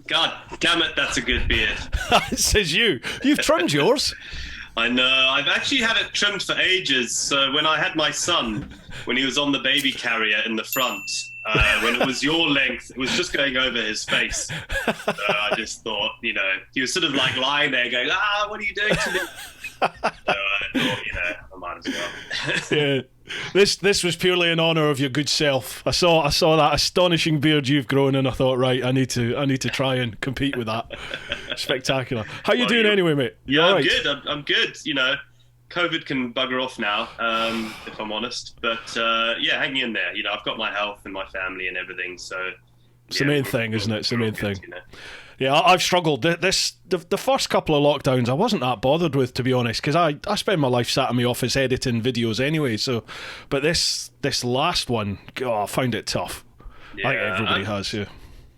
God damn it, that's a good beard. Says you. You've trimmed yours. I know. I've actually had it trimmed for ages. So when I had my son, when he was on the baby carrier in the front, when it was your length, it was just going over his face. So I just thought, he was sort of like lying there going, what are you doing to me? So I thought, I might as well. Yeah. This was purely in honour of your good self. I saw that astonishing beard you've grown, and I thought, right, I need to try and compete with that. Spectacular. How you doing anyway, mate? Yeah, I'm right? Good. I'm good. COVID can bugger off now, if I'm honest. But hanging in there. I've got my health and my family and everything. So it's the main thing, isn't it? It's the main thing. Yeah, I've struggled. The first couple of lockdowns I wasn't that bothered with, to be honest, because I spend my life sat in my office editing videos anyway. So, but this last one, I found it tough. Yeah, I think everybody has. Yeah.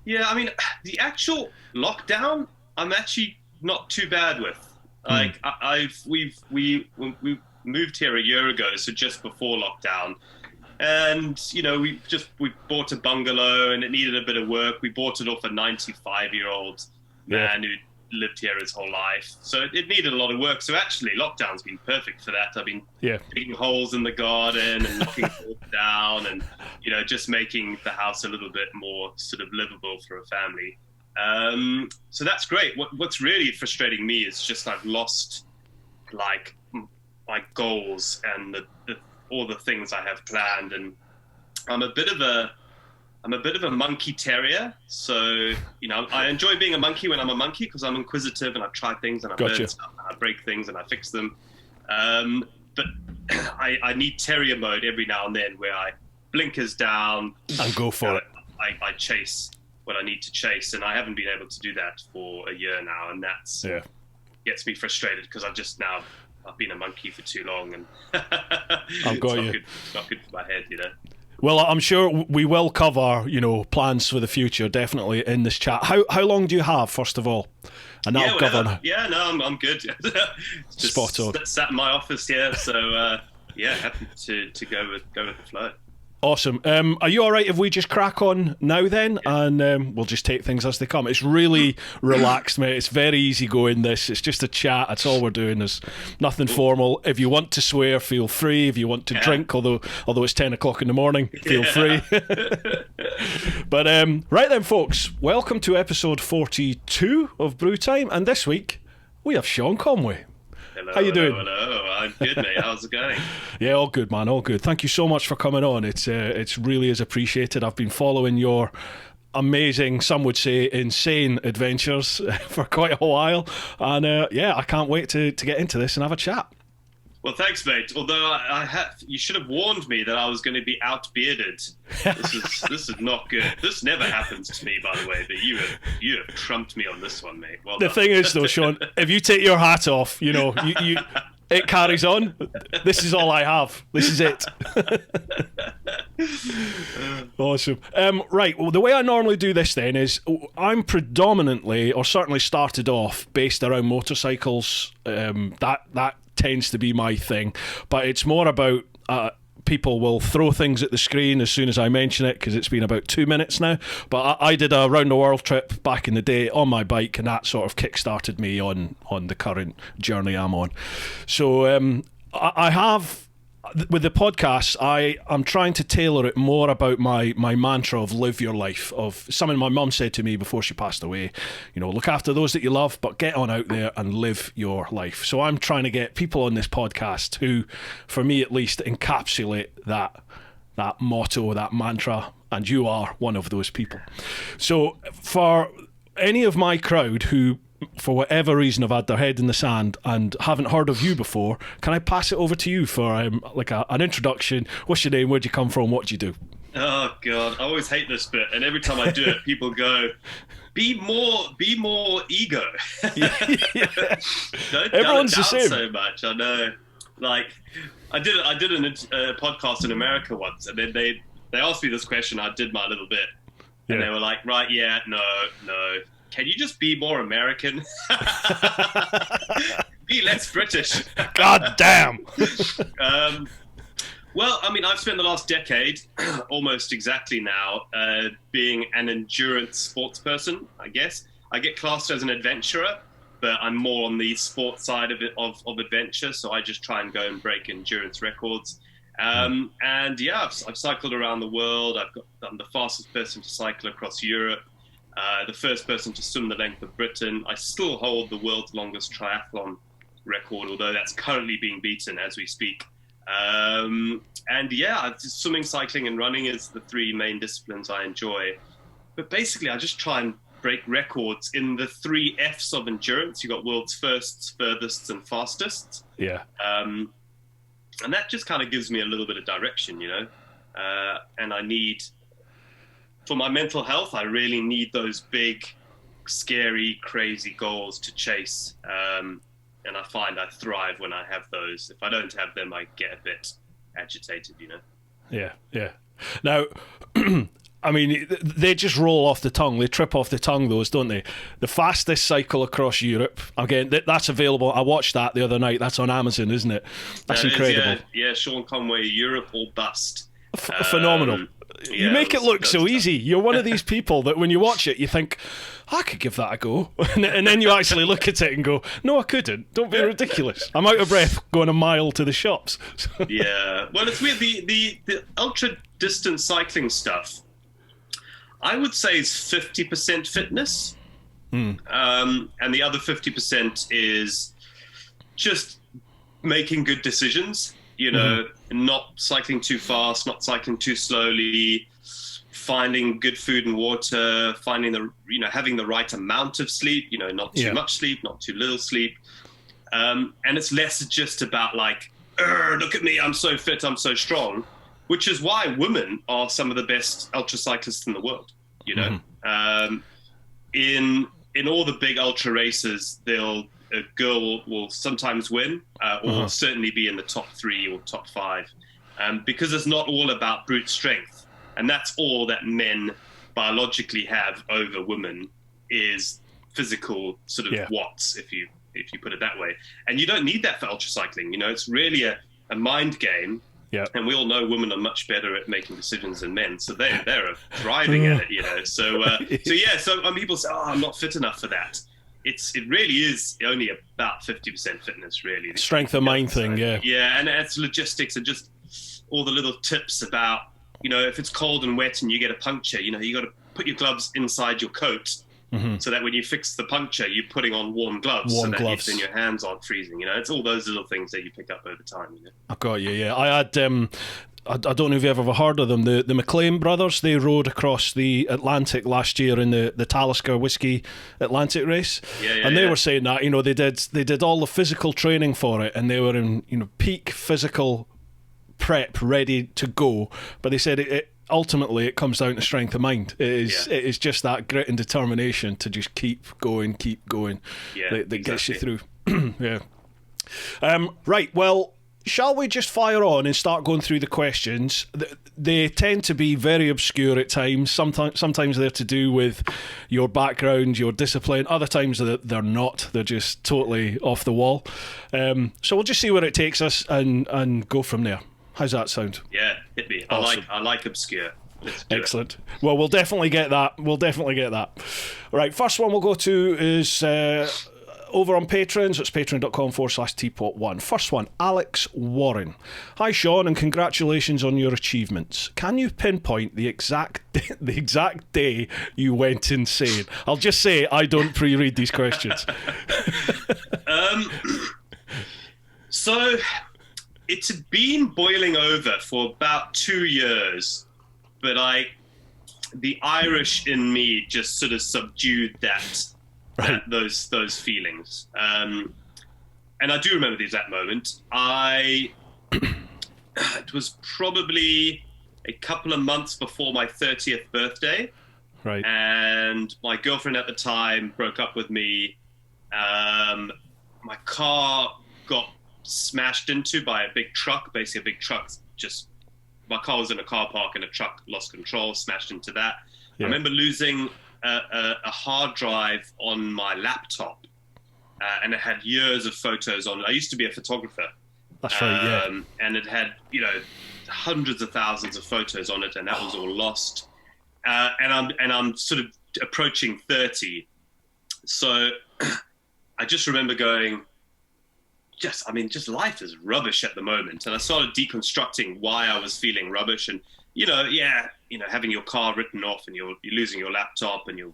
Yeah, I mean, the actual lockdown, I'm actually not too bad with. Like, we moved here a year ago, so just before lockdown. And, we bought a bungalow and it needed a bit of work. We bought it off a 95-year-old man who lived here his whole life. So it needed a lot of work. So actually, lockdown's been perfect for that. I've been digging holes in the garden and knocking things down and, just making the house a little bit more sort of livable for a family. So that's great. What's really frustrating me is just I've lost, like, my goals and all the things I have planned, and I'm a bit of a monkey terrier. So I enjoy being a monkey when I'm a monkey because I'm inquisitive and I try things and I learn stuff and I break things and I fix them. But I need terrier mode every now and then where I blinkers down and go for it. I chase what I need to chase, and I haven't been able to do that for a year now, and that's gets me frustrated because I've been a monkey for too long, and I've got you. It's not good for my head, Well, I'm sure we will cover, plans for the future, definitely, in this chat. How long do you have, first of all? And that'll govern. Yeah, no, I'm good. Just spot on. Sat in my office here, so happy to go with the flow. Awesome. Are you all right if we just crack on now then? Yeah. And we'll just take things as they come. It's really relaxed, mate. It's very easy going, this. It's just a chat. That's all we're doing. There's nothing formal. If you want to swear, feel free. If you want to drink, although it's 10 o'clock in the morning, feel free. But right then, folks, welcome to episode 42 of Brew Time. And this week, we have Sean Conway. Hello, how you doing? Hello. I'm good, mate. How's it going? Yeah, all good, man. All good. Thank you so much for coming on. It's really is appreciated. I've been following your amazing, some would say insane adventures for quite a while, and I can't wait to get into this and have a chat. Well, thanks, mate. Although you should have warned me that I was going to be out-bearded. This is not good. This never happens to me, by the way. But you have trumped me on this one, mate. Well done. The thing is, though, Sean, if you take your hat off, you it carries on. This is all I have. This is it. Awesome. Right. Well, the way I normally do this then is I'm predominantly, or certainly started off, based around motorcycles. That tends to be my thing, but it's more about people will throw things at the screen as soon as I mention it because it's been about 2 minutes now, but I did a round the world trip back in the day on my bike, and that sort of kick-started me on the current journey I'm on. So I have, with the podcast, I'm trying to tailor it more about my mantra of live your life, of something my mum said to me before she passed away. Look after those that you love, but get on out there and live your life. So I'm trying to get people on this podcast who, for me at least, encapsulate that motto, that mantra, and you are one of those people. So for any of my crowd who, for whatever reason, have had their head in the sand and haven't heard of you before, can I pass it over to you for an introduction? What's your name? Where'd you come from? What do you do? Oh God, I always hate this bit, and every time I do it, people go, "Be more ego." Don't Everyone's the same. So much. I know. Like I did a podcast in America once, and then they asked me this question. I did my little bit, and they were like, "Right, no." Can you just be more American? Be less British. God damn. Well, I mean, I've spent the last decade, almost exactly now, being an endurance sports person, I guess. I get classed as an adventurer, but I'm more on the sports side of it, of adventure. So I just try and go and break endurance records. And yeah, I've cycled around the world. I'm the fastest person to cycle across Europe, the first person to swim the length of Britain. I still hold the world's longest triathlon record, although that's currently being beaten as we speak. And yeah, swimming, cycling, and running is the three main disciplines I enjoy. But basically, I just try and break records in the 3 Fs of endurance. You got world's firsts, furthests, and fastest. Yeah. And that just kind of gives me a little bit of direction, and I need, for my mental health, I really need those big, scary, crazy goals to chase. And I find I thrive when I have those. If I don't have them, I get a bit agitated, Yeah, yeah. Now, I mean, they just roll off the tongue. They trip off the tongue, those, don't they? The fastest cycle across Europe. Again, that's available. I watched that the other night. That's on Amazon, isn't it? That's incredible. Yeah, Sean Conway, Europe or bust. Phenomenal. You make it look so easy. You're one of these people that when you watch it, you think, I could give that a go. And then you actually look at it and go, no, I couldn't. Don't be ridiculous. I'm out of breath going a mile to the shops. Yeah. Well, it's weird. The ultra distance cycling stuff, I would say, is 50% fitness. And the other 50% is just making good decisions. Not cycling too fast, not cycling too slowly, finding good food and water, finding having the right amount of sleep, not too much sleep, not too little sleep. And it's less just about like, look at me, I'm so fit, I'm so strong, which is why women are some of the best ultra cyclists in the world, in all the big ultra races, a girl will sometimes win, or certainly be in the top 3 or top 5, because it's not all about brute strength, and that's all that men biologically have over women is physical sort of watts, if you put it that way. And you don't need that for ultra cycling. It's really a mind game. Yeah. And we all know women are much better at making decisions than men, so they're thriving at it. So when people say, "Oh, I'm not fit enough for that," it really is only about 50% fitness, really. Strength of mind thing, yeah. Yeah, and it's logistics and just all the little tips about, if it's cold and wet and you get a puncture, you got to put your gloves inside your coat so that when you fix the puncture, you're putting on warm gloves then your hands aren't freezing. It's all those little things that you pick up over time. I've got you, yeah. I had... I don't know if you've ever heard of them. The McLean brothers, they rode across the Atlantic last year in the Talisker Whiskey Atlantic race. And they were saying that, they did all the physical training for it, and they were in, peak physical prep, ready to go. But they said ultimately it comes down to strength of mind. It is just that grit and determination to just keep going that gets you through. Yeah. Right, well, shall we just fire on and start going through the questions? They tend to be very obscure at times. Sometimes they're to do with your background, your discipline. Other times they're not. They're just totally off the wall. So we'll just see where it takes us and go from there. How's that sound? Yeah, hit me. Awesome. I like obscure. Excellent. Well, we'll definitely get that. Right, first one we'll go to is... over on Patreon, so it's patreon.com/TeapotOne. First one, Alex Warren. Hi Sean, and congratulations on your achievements. Can you pinpoint the exact day you went insane? I'll just say I don't pre-read these questions. So it's been boiling over for about 2 years, but the Irish in me just sort of subdued that. Right. Those feelings, and I do remember the exact moment. It was probably a couple of months before my 30th birthday, right? And my girlfriend at the time broke up with me. My car got smashed into by a big truck. Basically, a big truck my car was in a car park and a truck lost control, smashed into that. Yeah. I remember losing a hard drive on my laptop, and it had years of photos on it. I used to be a photographer. That's right, yeah. And it had, hundreds of thousands of photos on it, and that was all lost. And I'm sort of approaching 30, So I just remember going, just life is rubbish at the moment. And I started deconstructing why I was feeling rubbish. And, having your car written off and you're losing your laptop and your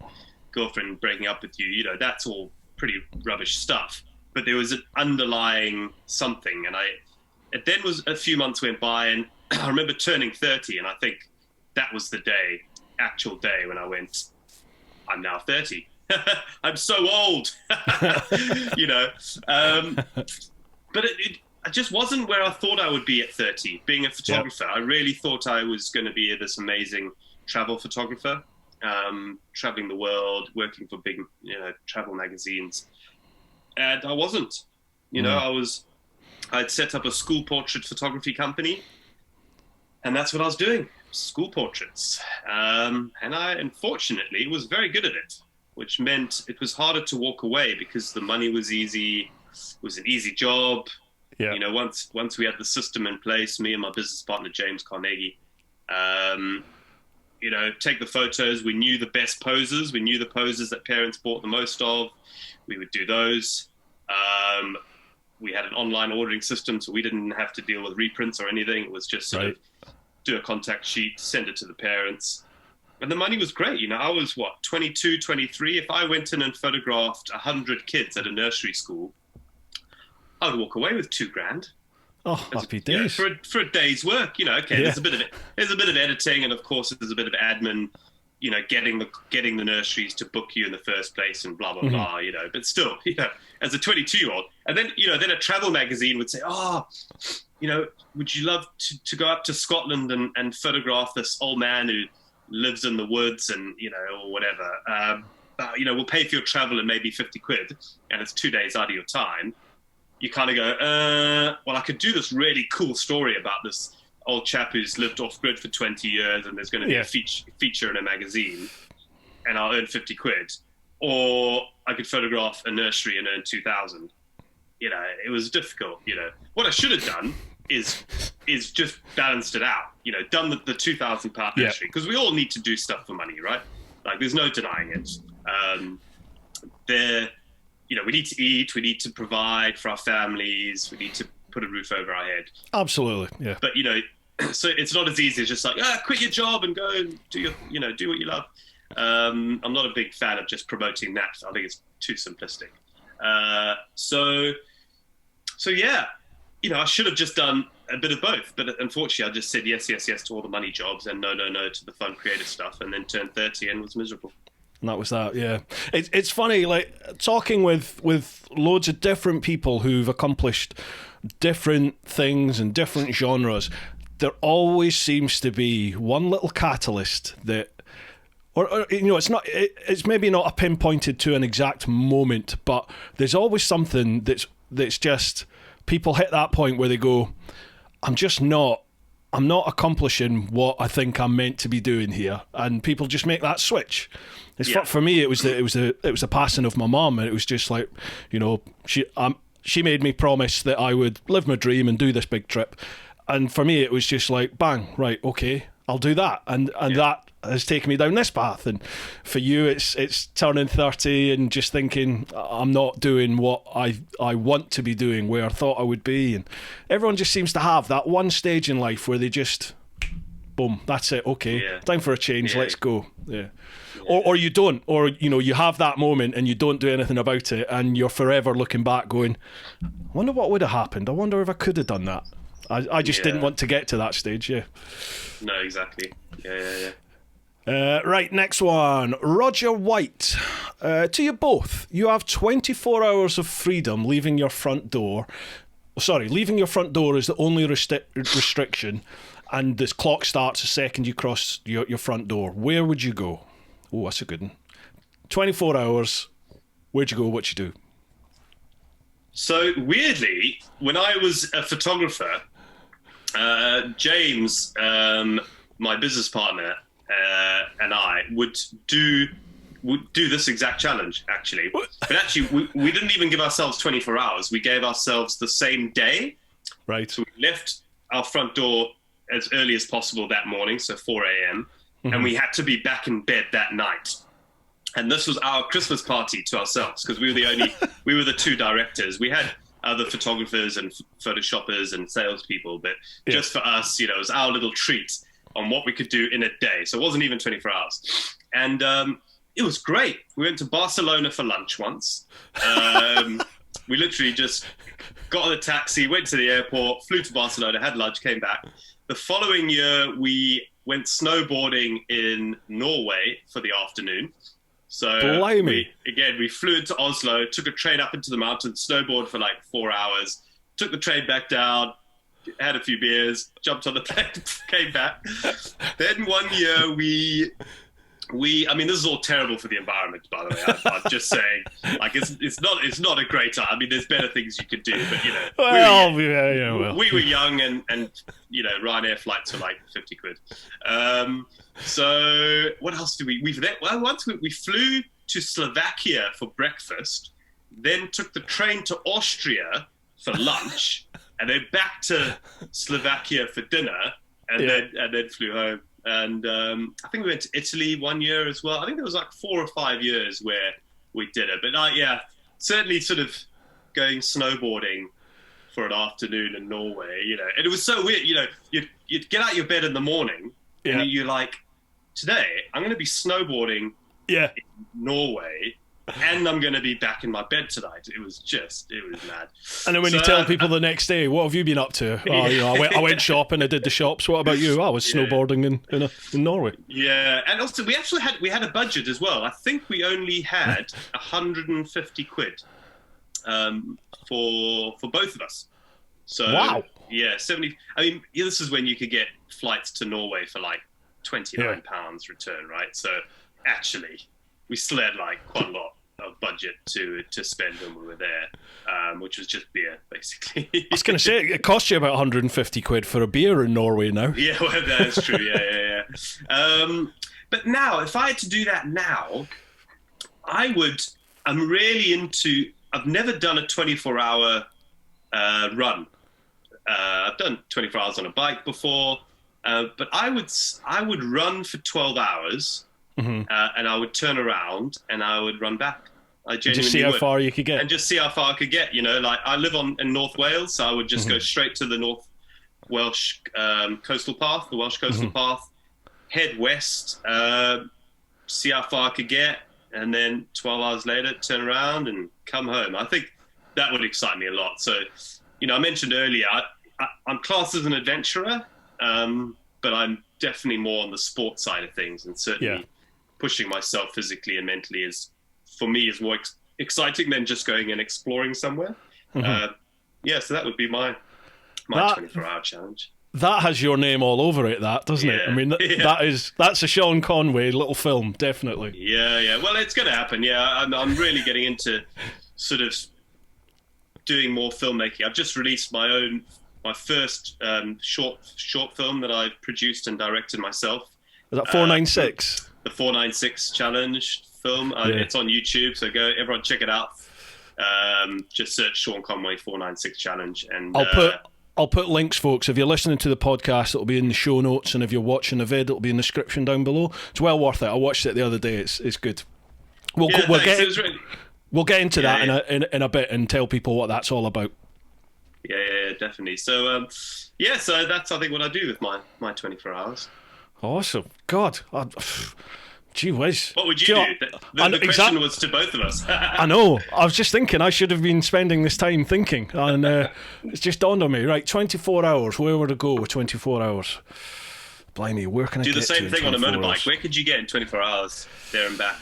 girlfriend breaking up with you, that's all pretty rubbish stuff. But there was an underlying something. And then was a few months went by, and I remember turning 30, and I think that was the actual day when I went, I'm now 30. I'm so old, but it just wasn't where I thought I would be at 30. Being a photographer, I really thought I was going to be this amazing travel photographer, traveling the world, working for big, travel magazines. And I wasn't, I'd set up a school portrait photography company, and that's what I was doing, school portraits. And I, unfortunately, was very good at it, which meant it was harder to walk away because the money was easy. It was an easy job. Yeah. Once we had the system in place, me and my business partner, James Carnegie, take the photos. We knew the best poses. We knew the poses that parents bought the most of. We would do those. We had an online ordering system, so we didn't have to deal with reprints or anything. It was just sort of do a contact sheet, send it to the parents. And the money was great. I was, 22, 23. If I went in and photographed 100 kids at a nursery school, I would walk away with $2,000. Oh, happy days. For a day's work, there's a bit of it. There's a bit of editing, and of course there's a bit of admin, getting the nurseries to book you in the first place and blah, blah, blah, but still, as a 22-year-old. And then, then a travel magazine would say, would you love to go up to Scotland and photograph this old man who lives in the woods and, or whatever. We'll pay for your travel and maybe 50 quid, and it's 2 days out of your time. You kind of go, I could do this really cool story about this old chap who's lived off grid for 20 years and there's going to be a feature in a magazine and I'll earn 50 quid. Or I could photograph a nursery and earn 2,000. It was difficult. What I should have done is just balanced it out, done the £2,000 nursery, because we all need to do stuff for money, right? Like, there's no denying it. We need to eat, we need to provide for our families, we need to put a roof over our head. Absolutely, yeah. But, so it's not as easy as just like, quit your job and go and do what you love. I'm not a big fan of just promoting that. I think it's too simplistic. So yeah, I should have just done a bit of both, but unfortunately I just said yes to all the money jobs and no to the fun creative stuff, and then turned 30 and was miserable. And that was that, yeah. It's funny, like, talking with loads of different people who've accomplished different things and different genres, there always seems to be one little catalyst that, or it's maybe not a pinpointed to an exact moment, but there's always something that's just, people hit that point where they go, I'm not accomplishing what I think I'm meant to be doing here, and people just make that switch. For me, it was the passing of my mum, and it was just like, she made me promise that I would live my dream and do this big trip, and for me it was just like, bang, right, okay, I'll do that, and that has taken me down this path. And for you, it's turning 30 and just thinking, I'm not doing what I want to be doing, where I thought I would be. And everyone just seems to have that one stage in life where they just, boom, that's it, okay, time for a change, let's go. Or you don't, or you have that moment and you don't do anything about it, and you're forever looking back going, I wonder what would have happened, I wonder if I could have done that. I just didn't want to get to that stage. No, exactly. Yeah. Right, next one. Roger White. To you both, you have 24 hours of freedom leaving your front door. Leaving your front door is the only restriction, and this clock starts the second you cross your front door. Where would you go? Oh, that's a good one. 24 hours. Where'd you go? What'd you do? So, weirdly, when I was a photographer, James, my business partner, and I would do this exact challenge, actually. But actually, we didn't even give ourselves 24 hours. We gave ourselves the same day. Right. So we left our front door as early as possible that morning, so 4 a.m., and we had to be back in bed that night. And this was our Christmas party to ourselves because we were the two directors. We had other photographers and photoshoppers and salespeople, but just for us, it was our little treat on what we could do in a day. So it wasn't even 24 hours. And it was great. We went to Barcelona for lunch once. We literally just got on a taxi, went to the airport, flew to Barcelona, had lunch, came back. The following year, we went snowboarding in Norway for the afternoon. So we flew into Oslo, took a train up into the mountains, snowboarded for like 4 hours, took the train back down, had a few beers, jumped on the plane, came back. Then one year I mean, this is all terrible for the environment, by the way. I'm just saying, like, it's not a great time. I mean, there's better things you could do, but we were young, and Ryanair flights were like 50 quid. So what else do we flew to Slovakia for breakfast, then took the train to Austria for lunch, and then back to Slovakia for dinner, and then flew home. And I think we went to Italy one year as well. I think there was like 4 or 5 years where we did it. But certainly sort of going snowboarding for an afternoon in Norway, and it was so weird, you'd get out of your bed in the morning and you're like, today I'm going to be snowboarding in Norway, and I'm going to be back in my bed tonight. It was mad. And then when you tell people the next day, what have you been up to? I went shopping, I did the shops. What about you? I was snowboarding in Norway. Yeah, and also we had a budget as well. I think we only had 150 quid for both of us. So wow. Yeah, 70. I mean, this is when you could get flights to Norway for like £29 return, right? So actually, we still had like quite a lot of budget to spend when we were there, which was just beer, basically. I was going to say, it cost you about 150 quid for a beer in Norway now. Yeah, well, that's true, yeah. But now, if I had to do that now, I'm really into, I've never done a 24-hour run. I've done 24 hours on a bike before, but I would run for 12 hours, and I would turn around and I would run back. I genuinely just see how far you could get. And just see how far I could get. Like I live in North Wales, so I would just go straight to the North Welsh coastal path, the Welsh coastal path, head west, see how far I could get, and then 12 hours later, turn around and come home. I think that would excite me a lot. So, I mentioned earlier, I'm classed as an adventurer, but I'm definitely more on the sport side of things, and certainly pushing myself physically and mentally is more exciting than just going and exploring somewhere. So that would be my 24-hour challenge. That has your name all over it, doesn't it? I mean, that's a Sean Conway little film, definitely. Yeah. Well, it's going to happen. Yeah, I'm really getting into sort of doing more filmmaking. I've just released my first short film that I've produced and directed myself. Is that 496? The 496 challenge film. It's on YouTube, so go, everyone check it out. Just search Sean Conway 496 challenge, and I'll put links, folks. If you're listening to the podcast, it'll be in the show notes, and if you're watching the vid, it'll be in the description down below. It's well worth it. I watched it the other day. It's good. We'll get into that in a bit and tell people what that's all about. Yeah, definitely. So, so that's, I think, what I do with my 24 hours. Awesome. God. Gee whiz. What would you do? The question was to both of us. I know. I was just thinking I should have been spending this time thinking. And it's just dawned on me. Right, 24 hours. Where would I go with 24 hours? Blimey, where can I get to? Do the same thing on a motorbike. Where could you get in 24 hours there and back?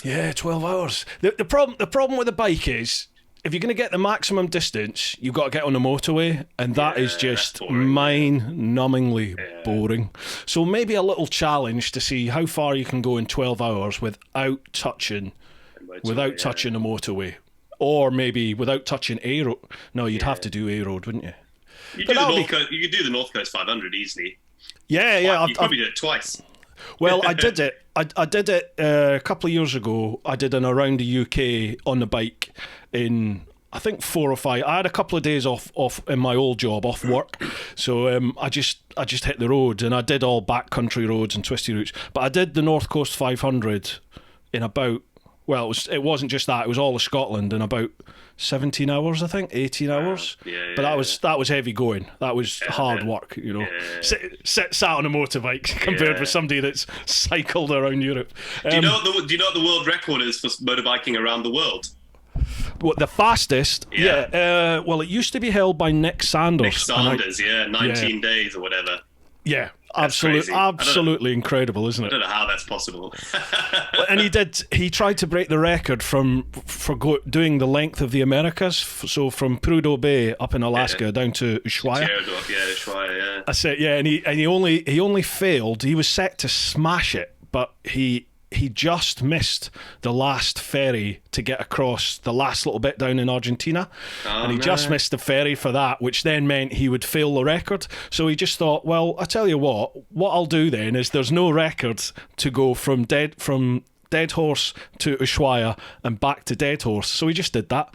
Yeah, 12 hours. The problem with the bike is, if you're going to get the maximum distance, you've got to get on the motorway, and that is just mind-numbingly boring. So maybe a little challenge to see how far you can go in 12 hours without touching the motorway, or maybe without touching A road. No, you'd have to do A road, wouldn't you? You could do the North Coast 500 easily. Yeah. You probably did it twice. Well, I did it. I did it a couple of years ago. I did an around the UK on the bike in, I think, 4 or 5. I had a couple of days off in my old job, off work. So I just hit the road, and I did all backcountry roads and twisty routes. But I did the North Coast 500 in about, well, it wasn't just that, it was all of Scotland in about 17 hours, I think, 18 hours. But that was heavy going. That was hard work, you know. Yeah. Sat on a motorbike compared with somebody that's cycled around Europe. Do you know what the world record is for motorbiking around the world? What, the fastest? Yeah. Well, it used to be held by Nick Sanders. 19 days or whatever. Yeah, That's absolutely incredible, isn't it? I don't know how that's possible. And he tried to break the record for doing the length of the Americas, so from Prudhoe Bay up in Alaska down to Ushuaia. Ushuaia, yeah. That's it, yeah. And he only failed. He was set to smash it, but he just missed the last ferry to get across the last little bit down in Argentina. And he just missed the ferry for that, which then meant he would fail the record. So he just thought, well, I tell you what I'll do then is there's no record to go from Dead Horse to Ushuaia and back to Dead Horse. So he just did that.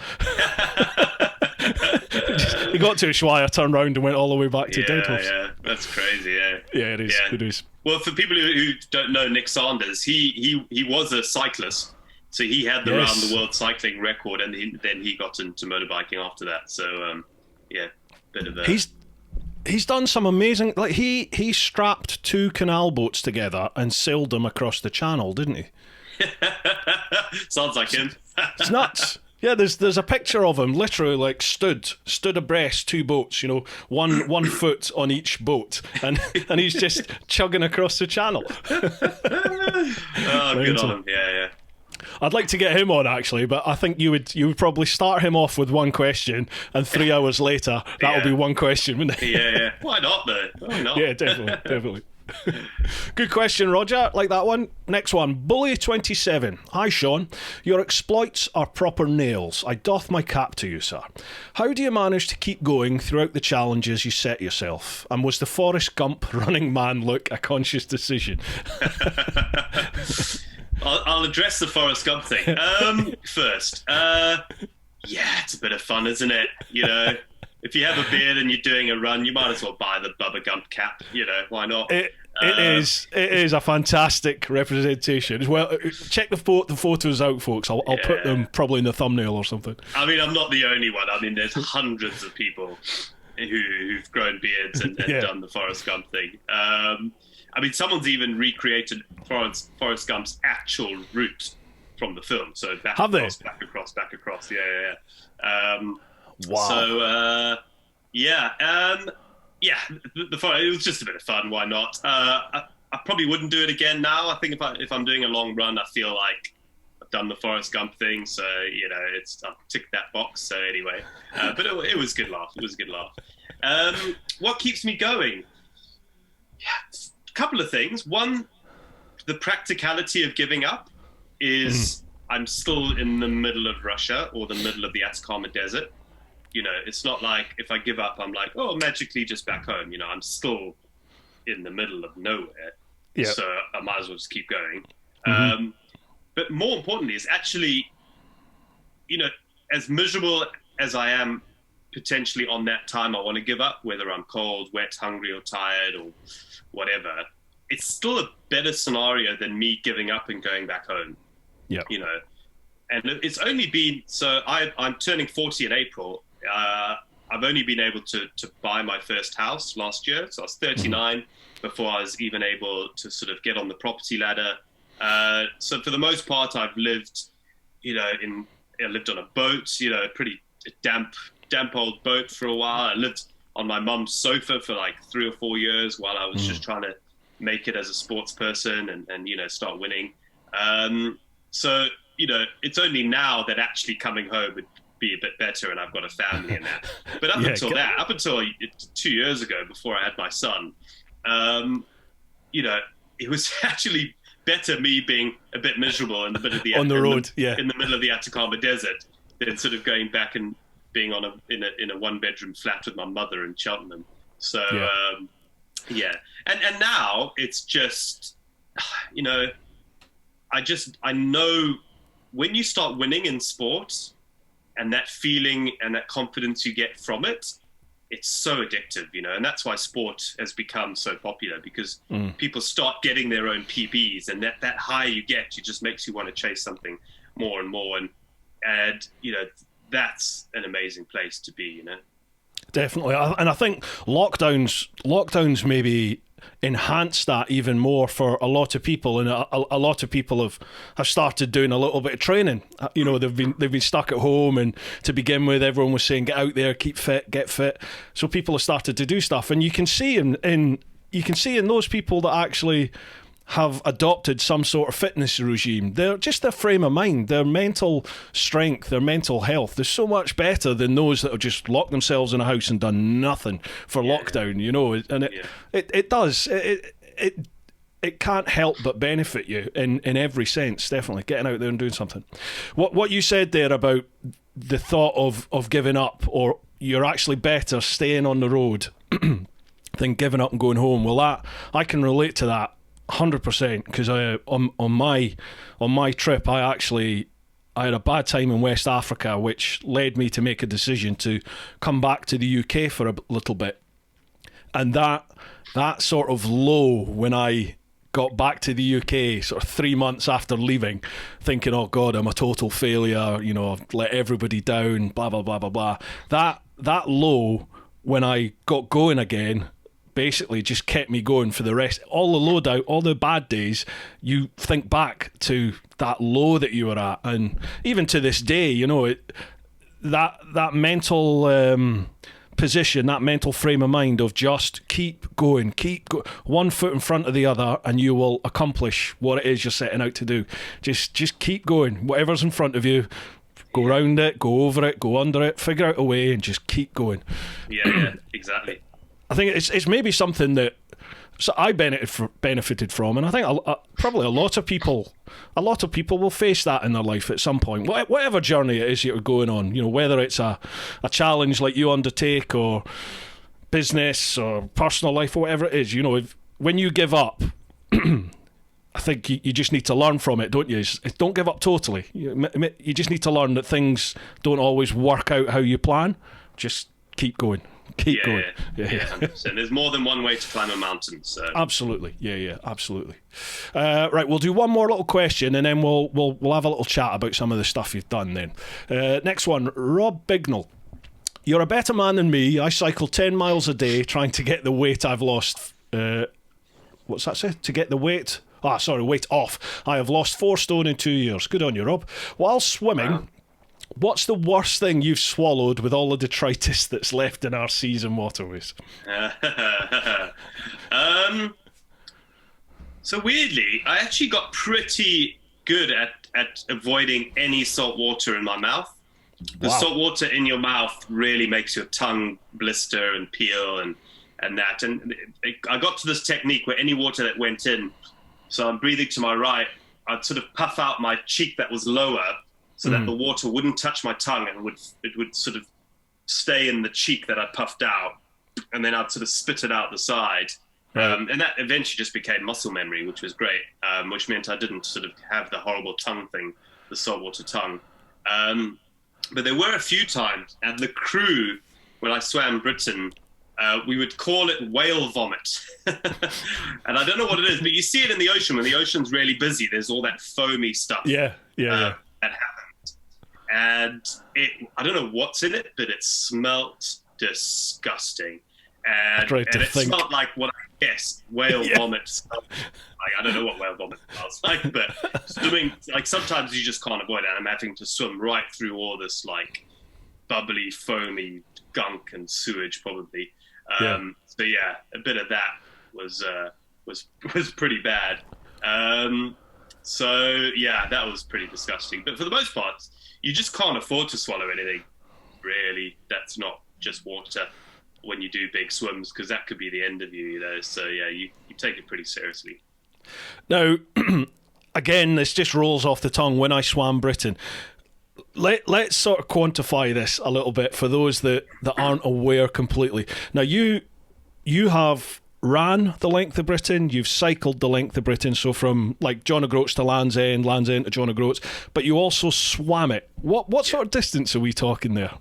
He got to Ushuaia, turned around and went all the way back to Dead Horse. Yeah, that's crazy, yeah. Yeah, it is. Yeah. It is. Well, for people who don't know Nick Sanders, he was a cyclist, so he had the round the world cycling record, and then he got into motorbiking after that. So bit of a. He's done some amazing. Like he strapped 2 canal boats together and sailed them across the channel, didn't he? Sounds like him. It's nuts. Yeah, there's a picture of him literally like stood abreast 2 boats, you know, one foot on each boat, and he's just chugging across the channel. Good on him. Yeah. I'd like to get him on actually, but I think you would probably start him off with one question, and 3 hours later that'll be one question, wouldn't it? Yeah. Why not though? Why not? Yeah, definitely. Good question, Roger. Like that one. Next one. Bully27. Hi, Sean. Your exploits are proper nails. I doff my cap to you, sir. How do you manage to keep going throughout the challenges you set yourself? And was the Forrest Gump running man look a conscious decision? I'll address the Forrest Gump thing first. It's a bit of fun, isn't it? You know, if you have a beard and you're doing a run, you might as well buy the Bubba Gump cap. You know, why not? It is a fantastic representation. Well, check the photos out, folks. I'll put them probably in the thumbnail or something. I mean, I'm not the only one. I mean, there's hundreds of people who've grown beards and done the Forrest Gump thing. I mean, someone's even recreated Forrest Gump's actual route from the film. So back across. Yeah. Wow. So, it was just a bit of fun. Why not? I probably wouldn't do it again now. I think if I'm doing a long run, I feel like I've done the Forrest Gump thing. So, you know, I've ticked that box. So anyway, but it was a good laugh. It was a good laugh. What keeps me going? A couple of things. One, the practicality of giving up is I'm still in the middle of Russia or the middle of the Atacama Desert. You know, it's not like if I give up, I'm like, magically just back home. You know, I'm still in the middle of nowhere. Yeah. So I might as well just keep going. But more importantly, is actually, you know, as miserable as I am potentially on that time I want to give up, whether I'm cold, wet, hungry, or tired, or whatever, it's still a better scenario than me giving up and going back home. Yeah. You know, and it's only been, so I'm turning 40 in April. I've only been able to buy my first house last year. So I was 39 before I was even able to sort of get on the property ladder. So for the most part, I've lived, you know, I lived on a boat, you know, a pretty damp old boat for a while. I lived on my mum's sofa for like 3 or 4 years while I was just trying to make it as a sports person and you know, start winning. So, you know, it's only now that actually coming home would be a bit better and I've got a family and that. But up until 2 years ago, before I had my son, you know, it was actually better me being a bit miserable in the middle of the on the road, in the middle of the Atacama Desert than sort of going back and being in a 1-bedroom flat with my mother in Cheltenham. So and now it's just, you know, I know when you start winning in sports and that feeling and that confidence you get from it, it's so addictive, and that's why sport has become so popular, because people start getting their own PBs, and that high you get, it just makes you want to chase something more and more, and that's an amazing place to be, Definitely, and I think lockdowns maybe enhance that even more for a lot of people, and a lot of people have started doing a little bit of training. They've been stuck at home, and to begin with, everyone was saying get out there, keep fit, get fit. So people have started to do stuff, and you can see in those people that actually have adopted some sort of fitness regime, they're just their frame of mind, their mental strength, their mental health is so much better than those that have just locked themselves in a house and done nothing for lockdown, and it does it can't help but benefit you in every sense. Definitely getting out there and doing something. What you said there about the thought of giving up, or you're actually better staying on the road than giving up and going home, well, that I can relate to that 100%, because on my trip I had a bad time in West Africa, which led me to make a decision to come back to the UK for a little bit, and that sort of low when I got back to the UK sort of 3 months after leaving, thinking, oh God, I'm a total failure, I've let everybody down, blah blah blah blah blah, that low when I got going again basically just kept me going for the rest. All the low doubt, all the bad days, you think back to that low that you were at, and even to this day, that mental position, that mental frame of mind of just keep going, one foot in front of the other, and you will accomplish what it is you're setting out to do. Just keep going, whatever's in front of you. Go round it, go over it, go under it, figure out a way, and just keep going. Exactly. I think it's maybe something that I benefited from, and I think probably a lot of people will face that in their life at some point. Whatever journey it is you're going on, whether it's a challenge like you undertake, or business, or personal life, or whatever it is. When you give up, I think you just need to learn from it, don't you? Don't give up totally. You just need to learn that things don't always work out how you plan. Just keep going. Keep going. Yeah. 100%. There's more than one way to climb a mountain. So. Absolutely. Yeah, absolutely. Right, we'll do one more little question, and then we'll have a little chat about some of the stuff you've done then. Next one, Rob Bignell. You're a better man than me. I cycle 10 miles a day trying to get the weight I've lost. What's that say? To get the weight... weight off. I have lost 4 stone in 2 years. Good on you, Rob. While swimming... Wow. What's the worst thing you've swallowed with all the detritus that's left in our seas and waterways? So weirdly, I actually got pretty good at avoiding any salt water in my mouth. The salt water in your mouth really makes your tongue blister and peel and that. And I got to this technique where any water that went in, so I'm breathing to my right, I'd sort of puff out my cheek that was lower, so that the water wouldn't touch my tongue, and it would sort of stay in the cheek that I puffed out, and then I'd sort of spit it out the side. And that eventually just became muscle memory, which was great, which meant I didn't sort of have the horrible tongue thing, the saltwater tongue. But there were a few times, and the crew, when I swam Britain, we would call it whale vomit. And I don't know what it is, but you see it in the ocean. When the ocean's really busy, there's all that foamy stuff that happens. And I don't know what's in it, but it smelt disgusting. And it smelled like what I guess whale vomit smelled like. I don't know what whale vomit smells like, but swimming, like sometimes you just can't avoid it. And I'm having to swim right through all this like bubbly, foamy gunk and sewage probably. So yeah, a bit of that was pretty bad. So yeah, that was pretty disgusting. But for the most part, you just can't afford to swallow anything, really. That's not just water when you do big swims, because that could be the end of you, So yeah, you take it pretty seriously. Now, again, this just rolls off the tongue. When I swam Britain, let's sort of quantify this a little bit for those that aren't aware completely. Now, you have ran the length of Britain, you've cycled the length of Britain, so from like John O'Groats to Land's End to John O'Groats, but you also swam it. What sort of distance are we talking there?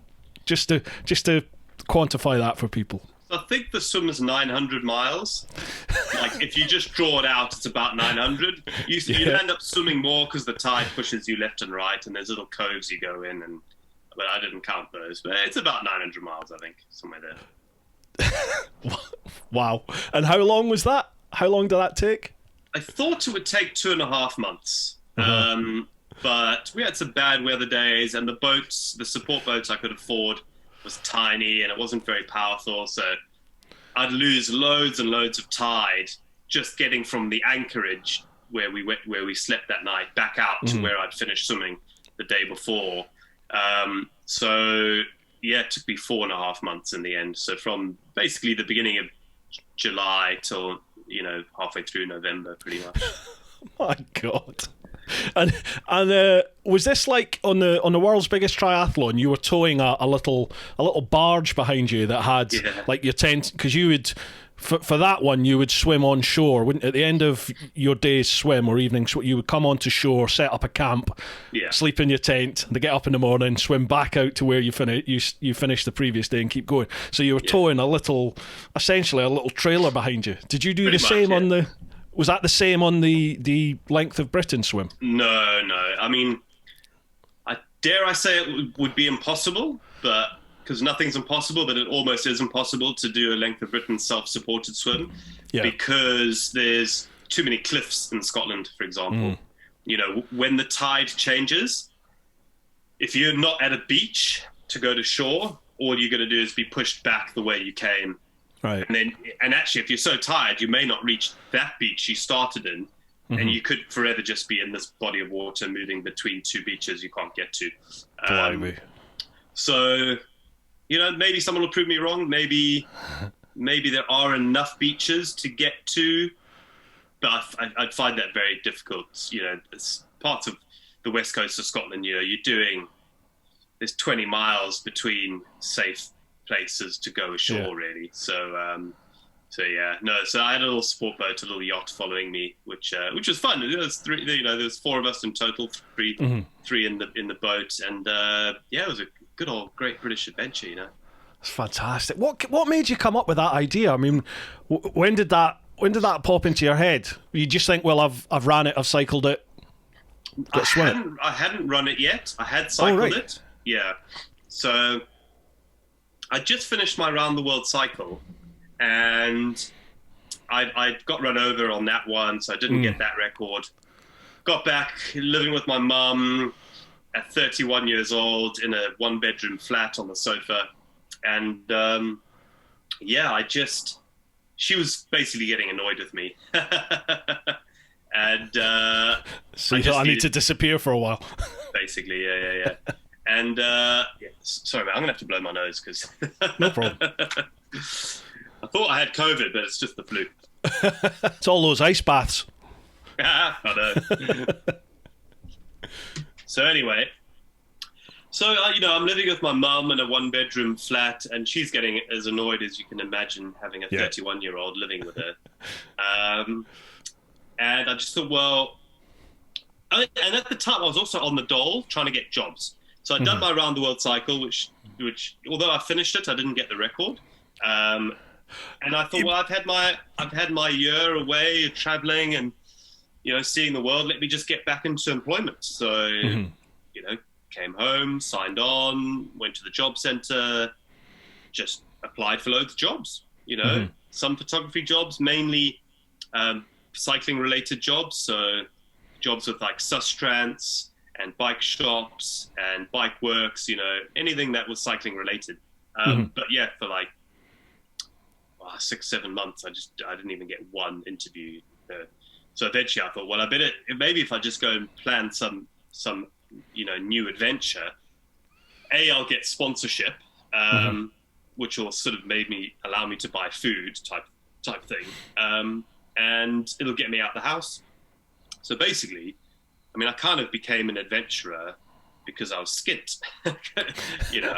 Just to quantify that for people. I think the swim is 900 miles. Like, if you just draw it out, it's about 900. You end up swimming more because the tide pushes you left and right, and there's little coves you go in, but I didn't count those. But it's about 900 miles, I think, somewhere there. Wow. And how long was that? How long did that take? I thought it would take 2.5 months. But we had some bad weather days, and the support boats I could afford was tiny, and it wasn't very powerful, so I'd lose loads and loads of tide just getting from the anchorage where we slept that night back out to where I'd finished swimming the day before. So yeah, it took me 4.5 months in the end. So from basically the beginning of July till halfway through November, pretty much. My God. And was this like on the world's biggest triathlon? You were towing a little barge behind you that had like your tent, because you would for that one you would swim on shore, wouldn't? At the end of your day's swim or evening, you would come onto shore, set up a camp, sleep in your tent, and get up in the morning, swim back out to where you finished the previous day, and keep going. So you were towing essentially a little trailer behind you. Did you do the same on the? Was that the same on the length of Britain swim? No. I mean, dare I say it would be impossible, but because nothing's impossible, but it almost is impossible to do a length of Britain self-supported swim because there's too many cliffs in Scotland, for example. When the tide changes, if you're not at a beach to go to shore, all you're going to do is be pushed back the way you came. Right. And actually, if you're so tired, you may not reach that beach you started in, and you could forever just be in this body of water moving between two beaches you can't get to. So, maybe someone will prove me wrong. Maybe there are enough beaches to get to, but I'd find that very difficult. It's parts of the west coast of Scotland. There's 20 miles between safe places to go ashore, really. So I had a little sport boat, a little yacht following me, which was fun. There was three, there's 4 of us in total, three in the boat, and it was a good old Great British Adventure. It's fantastic. What made you come up with that idea? I mean, when did that pop into your head? You just think, well, I've ran it, I've cycled it. I hadn't run it yet. I had cycled it. Yeah. So I just finished my round the world cycle, and I got run over on that one, so I didn't get that record. Got back living with my mum at 31 years old in a 1-bedroom flat on the sofa, and she was basically getting annoyed with me. And so you thought I need to disappear for a while. Basically, yeah. And sorry, man, I'm gonna have to blow my nose because no problem. I thought I had COVID, but it's just the flu. It's all those ice baths. I know. So anyway, I'm living with my mum in a 1-bedroom flat, and she's getting as annoyed as you can imagine having a 31-year-old living with her. And I just thought, and at the time I was also on the dole trying to get jobs. So I'd done my round the world cycle, which although I finished it, I didn't get the record. And I thought, well, I've had my year away traveling and seeing the world. Let me just get back into employment. So came home, signed on, went to the job center, just applied for loads of jobs. Some photography jobs, mainly cycling related jobs. So jobs with like Sustrans and bike shops and bike works, anything that was cycling related. But yeah, for like 6-7 months, I didn't even get one interview. So eventually I thought, well, I better, maybe if I just go and plan some new adventure, I'll get sponsorship, which will sort of allow me to buy food type thing. And it'll get me out the house. So basically, I kind of became an adventurer because I was skint. I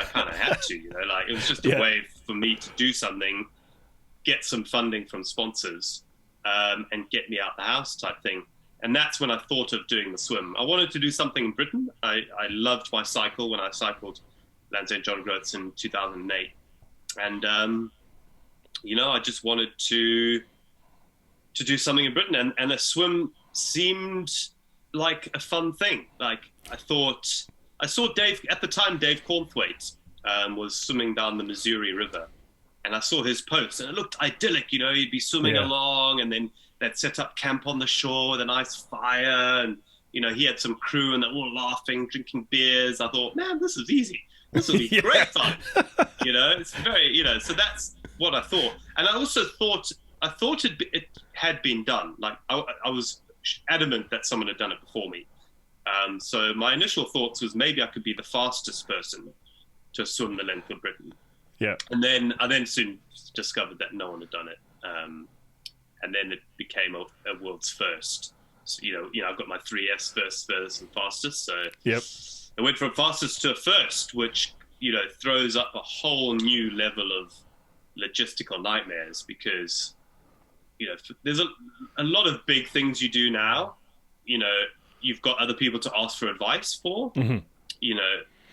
kind of had to, it was just a way for me to do something, get some funding from sponsors, and get me out the house type thing. And that's when I thought of doing the swim. I wanted to do something in Britain. I loved my cycle when I cycled Land's End John Groats in 2008. And I just wanted to do something in Britain, and a swim seemed like a fun thing. Like I saw Dave at the time. Dave Cornthwaite was swimming down the Missouri River, and I saw his posts, and it looked idyllic. He'd be swimming along, and then they'd set up camp on the shore with a nice fire, and he had some crew, and they're all laughing, drinking beers. I thought, man, this is easy. This will be great fun. It's very, so that's what I thought. And I also thought it had been done. Like I was adamant that someone had done it before me. So my initial thoughts was maybe I could be the fastest person to swim the length of Britain. Yeah. And then I soon discovered that no one had done it. And then it became a world's first. So, I've got my 3S, first, and fastest. So yep. I went from fastest to a first, which, throws up a whole new level of logistical nightmares because, there's a lot of big things you do now. You've got other people to ask for advice for,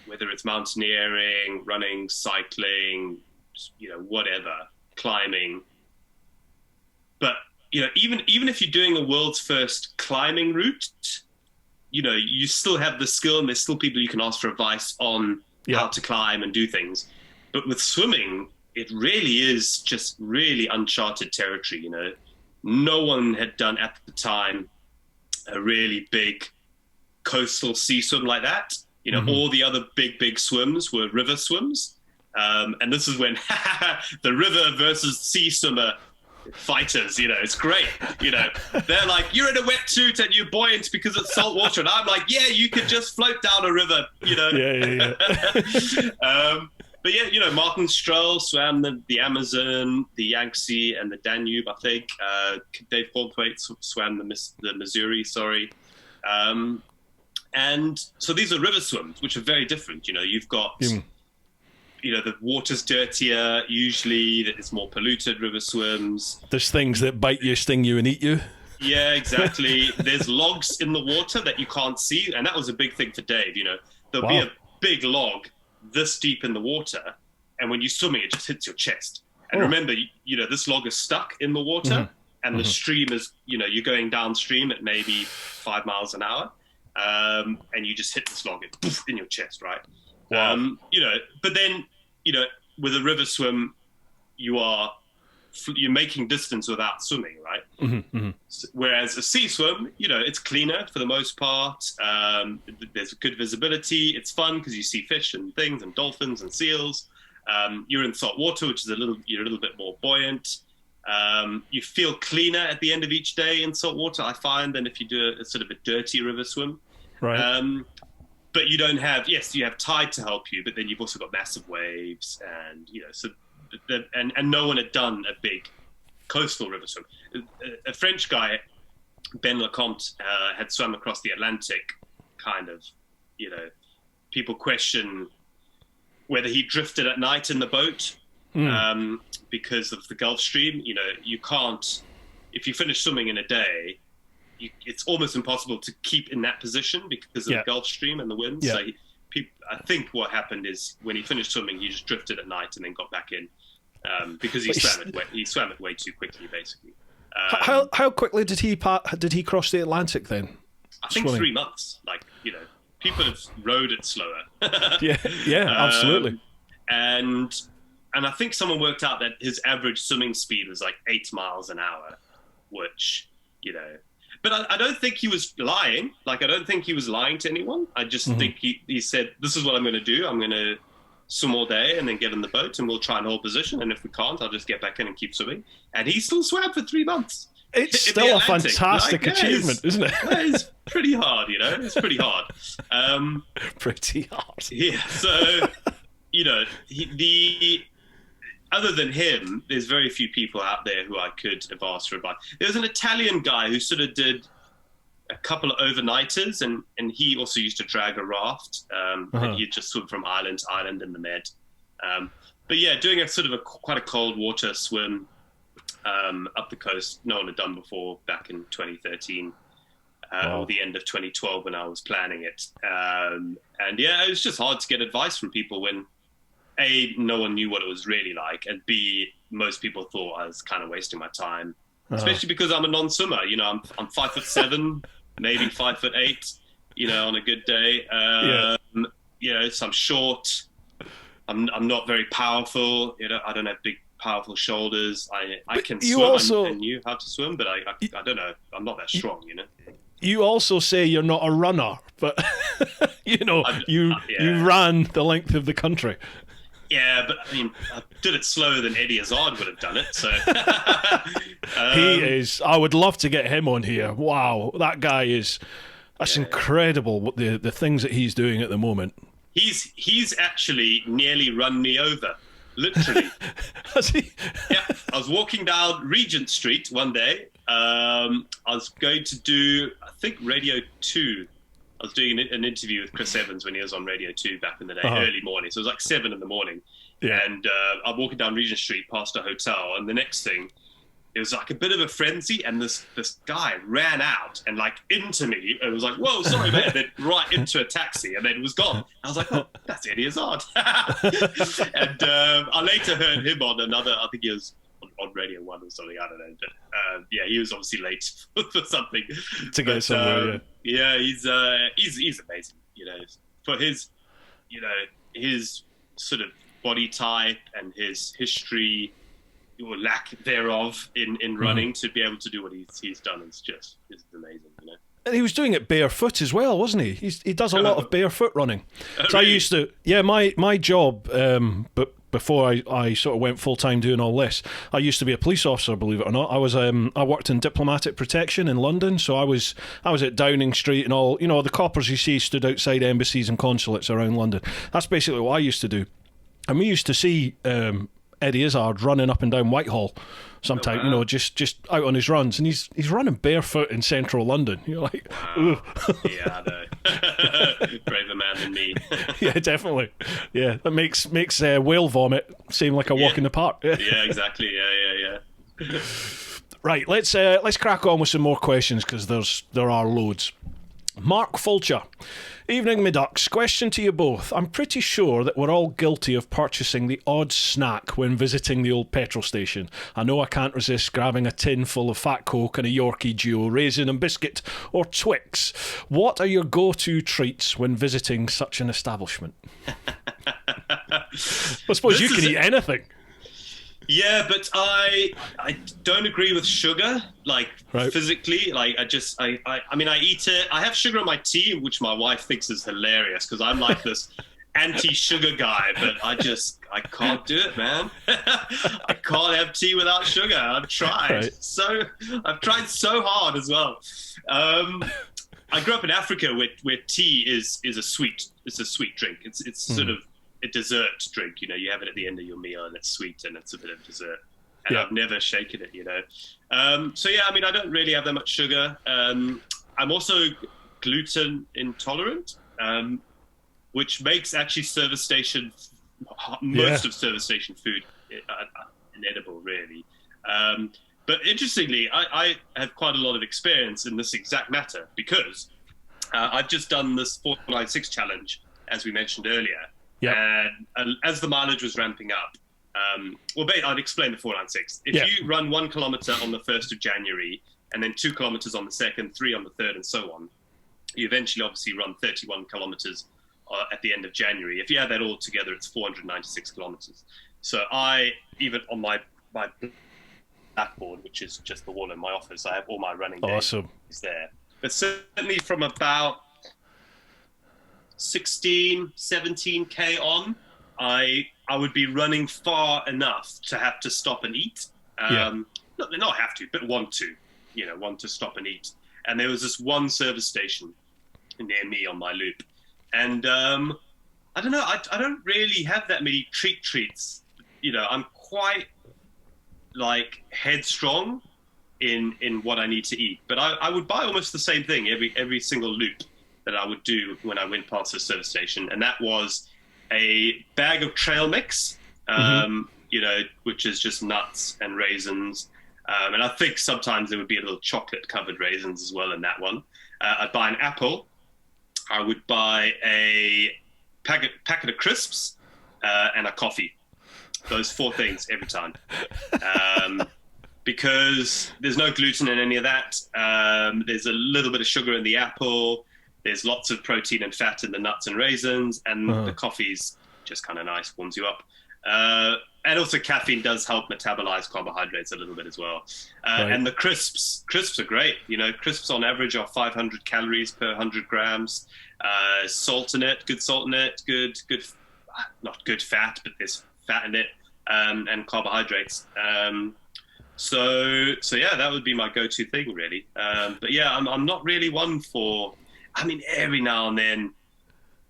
whether it's mountaineering, running, cycling, whatever, climbing. But, even if you're doing a world's first climbing route, you still have the skill, and there's still people you can ask for advice on how to climb and do things. But with swimming, it really is just really uncharted territory. No one had done at the time a really big coastal sea swim like that. All the other big swims were river swims. And this is when the river versus sea swimmer fighters, it's great. They're like, you're in a wetsuit and you're buoyant because it's salt water. And I'm like, yeah, you could just float down a river, Yeah. But yeah, Martin Stroll swam the Amazon, the Yangtze, and the Danube, I think. Dave Cornthwaite swam the Missouri, sorry. And so these are river swims, which are very different. You've got... the water's dirtier, usually it's more polluted, river swims. There's things that bite you, sting you, and eat you. Yeah, exactly. There's logs in the water that you can't see, and that was a big thing for Dave. There'll be a big log this deep in the water, and when you're swimming, it just hits your chest. And remember, this log is stuck in the water, and the stream is, you're going downstream at maybe 5 miles an hour, and you just hit this log in your chest, right? Wow. But then, with a river swim, you're making distance without swimming, right? Whereas a sea swim, it's cleaner for the most part. There's good visibility. It's fun because you see fish and things and dolphins and seals. You're in salt water, which is you're a little bit more buoyant. You feel cleaner at the end of each day in salt water, I find, than if you do a sort of a dirty river swim. Right. But you don't have, you have tide to help you, but then you've also got massive waves, and and no one had done a big coastal river swim. A French guy, Ben Lecomte, had swum across the Atlantic. Kind of, people question whether he drifted at night in the boat because of the Gulf Stream. You can't, if you finish swimming in a day, it's almost impossible to keep in that position because of the Gulf Stream and the winds. So I think what happened is when he finished swimming, he just drifted at night and then got back in because he swam it way too quickly, basically. How quickly did he cross the Atlantic then? I think 3 months. People have rowed it slower. Absolutely. And I think someone worked out that his average swimming speed was like 8 miles an hour, which, But I don't think he was lying. I don't think he was lying to anyone. I just think he said, this is what I'm going to do. I'm going to swim all day and then get in the boat and we'll try and hold position. And if we can't, I'll just get back in and keep swimming. And he still swam for 3 months. It's still a fantastic achievement, isn't it? It's pretty hard, It's pretty hard. Pretty hard. Yeah. So, other than him, there's very few people out there who I could have asked for advice. There was an Italian guy who sort of did a couple of overnighters, and he also used to drag a raft. And he'd just swim from island to island in the Med. But yeah, doing a sort of quite a cold water swim up the coast, no one had done before back in 2013 or the end of 2012 when I was planning it. And yeah, it was just hard to get advice from people when A, no one knew what it was really like, and B, most people thought I was kind of wasting my time, especially because I'm a non-swimmer. You know, I'm 5'7", maybe 5'8", you know, on a good day. You know, so I'm short. I'm not very powerful. You know, I don't have big, powerful shoulders. I can swim. I knew how to swim, but I don't know. I'm not that strong, you know. You also say you're not a runner, but you know, you ran the length of the country. Yeah, but I mean, I did it slower than Eddie Izard would have done it. So he is. I would love to get him on here. Wow, that guy is. That's incredible. What the things that he's doing at the moment. He's actually nearly run me over, literally. Has he? Yeah, I was walking down Regent Street one day. I was going to do, I think, Radio 2. I was doing an interview with Chris Evans when he was on Radio 2 back in the day, early morning. So it was like 7 in the morning. Yeah. And I'm walking down Regent Street past a hotel. And the next thing, it was like a bit of a frenzy. And this guy ran out and like into me. And was like, whoa, sorry, man. And then right into a taxi. And then it was gone. I was like, oh, that's Eddie Izard. And I later heard him on another, I think he was on Radio 1 or something, I don't know. But, yeah, he was obviously late for something. To go somewhere, yeah, he's amazing, you know, for his, you know, his sort of body type and his history or lack thereof in running to be able to do what he's done is amazing, you know. And he was doing it barefoot as well, wasn't he? He does a lot of barefoot running. So really? I used to, my job, but before I sort of went full time doing all this, I used to be a police officer, believe it or not. I was I worked in diplomatic protection in London, so I was at Downing Street and all, you know, the coppers you see stood outside embassies and consulates around London. That's basically what I used to do. And we used to see Eddie Izard running up and down Whitehall sometimes, you know, just out on his runs, and he's running barefoot in central London. You're like, wow. Yeah, I know. Braver man than me. Yeah, definitely. Yeah, that makes whale vomit seem like a walk in the park. Yeah, exactly. Yeah. Right, let's crack on with some more questions because there are loads. Mark Fulcher. Evening, me ducks. Question to you both. I'm pretty sure that we're all guilty of purchasing the odd snack when visiting the old petrol station. I know I can't resist grabbing a tin full of Fat Coke and a Yorkie Duo, raisin and biscuit, or Twix. What are your go-to treats when visiting such an establishment? I suppose you can eat anything. Yeah, but I don't agree with sugar, like physically. Like I mean, I eat it. I have sugar in my tea, which my wife thinks is hilarious because I'm like this anti-sugar guy, but I can't do it, man. I can't have tea without sugar. I've tried so hard as well. I grew up in Africa where tea is a sweet drink. It's sort of a dessert drink, you know. You have it at the end of your meal and it's sweet and it's a bit of dessert, and I've never shaken it, you know. So yeah, I mean, I don't really have that much sugar. I'm also gluten intolerant, which makes actually most of service station food inedible, really. But interestingly, I have quite a lot of experience in this exact matter because I've just done this 496 challenge, as we mentioned earlier. Yep. And as the mileage was ramping up, I'd explain the 496. If you run 1 kilometer on the 1st of January, and then 2 kilometers on the 2nd, 3 on the 3rd, and so on, you eventually obviously run 31 kilometers at the end of January. If you add that all together, it's 496 kilometers. So even on my blackboard, which is just the wall in my office, I have all my running days there. But certainly from about 16, 17K on, I would be running far enough to have to stop and eat. Not have to, but want to stop and eat. And there was this one service station near me on my loop. And I don't know, I don't really have that many treats. You know, I'm quite like headstrong in what I need to eat. But I would buy almost the same thing every single loop that I would do when I went past the service station, and that was a bag of trail mix, you know, which is just nuts and raisins, and I think sometimes there would be a little chocolate-covered raisins as well in that one. I'd buy an apple. I would buy a packet of crisps, and a coffee. Those 4 things every time. Because there's no gluten in any of that. There's a little bit of sugar in the apple. There's lots of protein and fat in the nuts and raisins. And the coffee's just kind of nice, warms you up. And also caffeine does help metabolize carbohydrates a little bit as well. And the crisps are great. Crisps on average are 500 calories per 100 grams. Salt in it, good salt in it, good, not good fat, but there's fat in it, and carbohydrates. So yeah, that would be my go-to thing, really. But yeah, I'm not really one for. I mean, every now and then,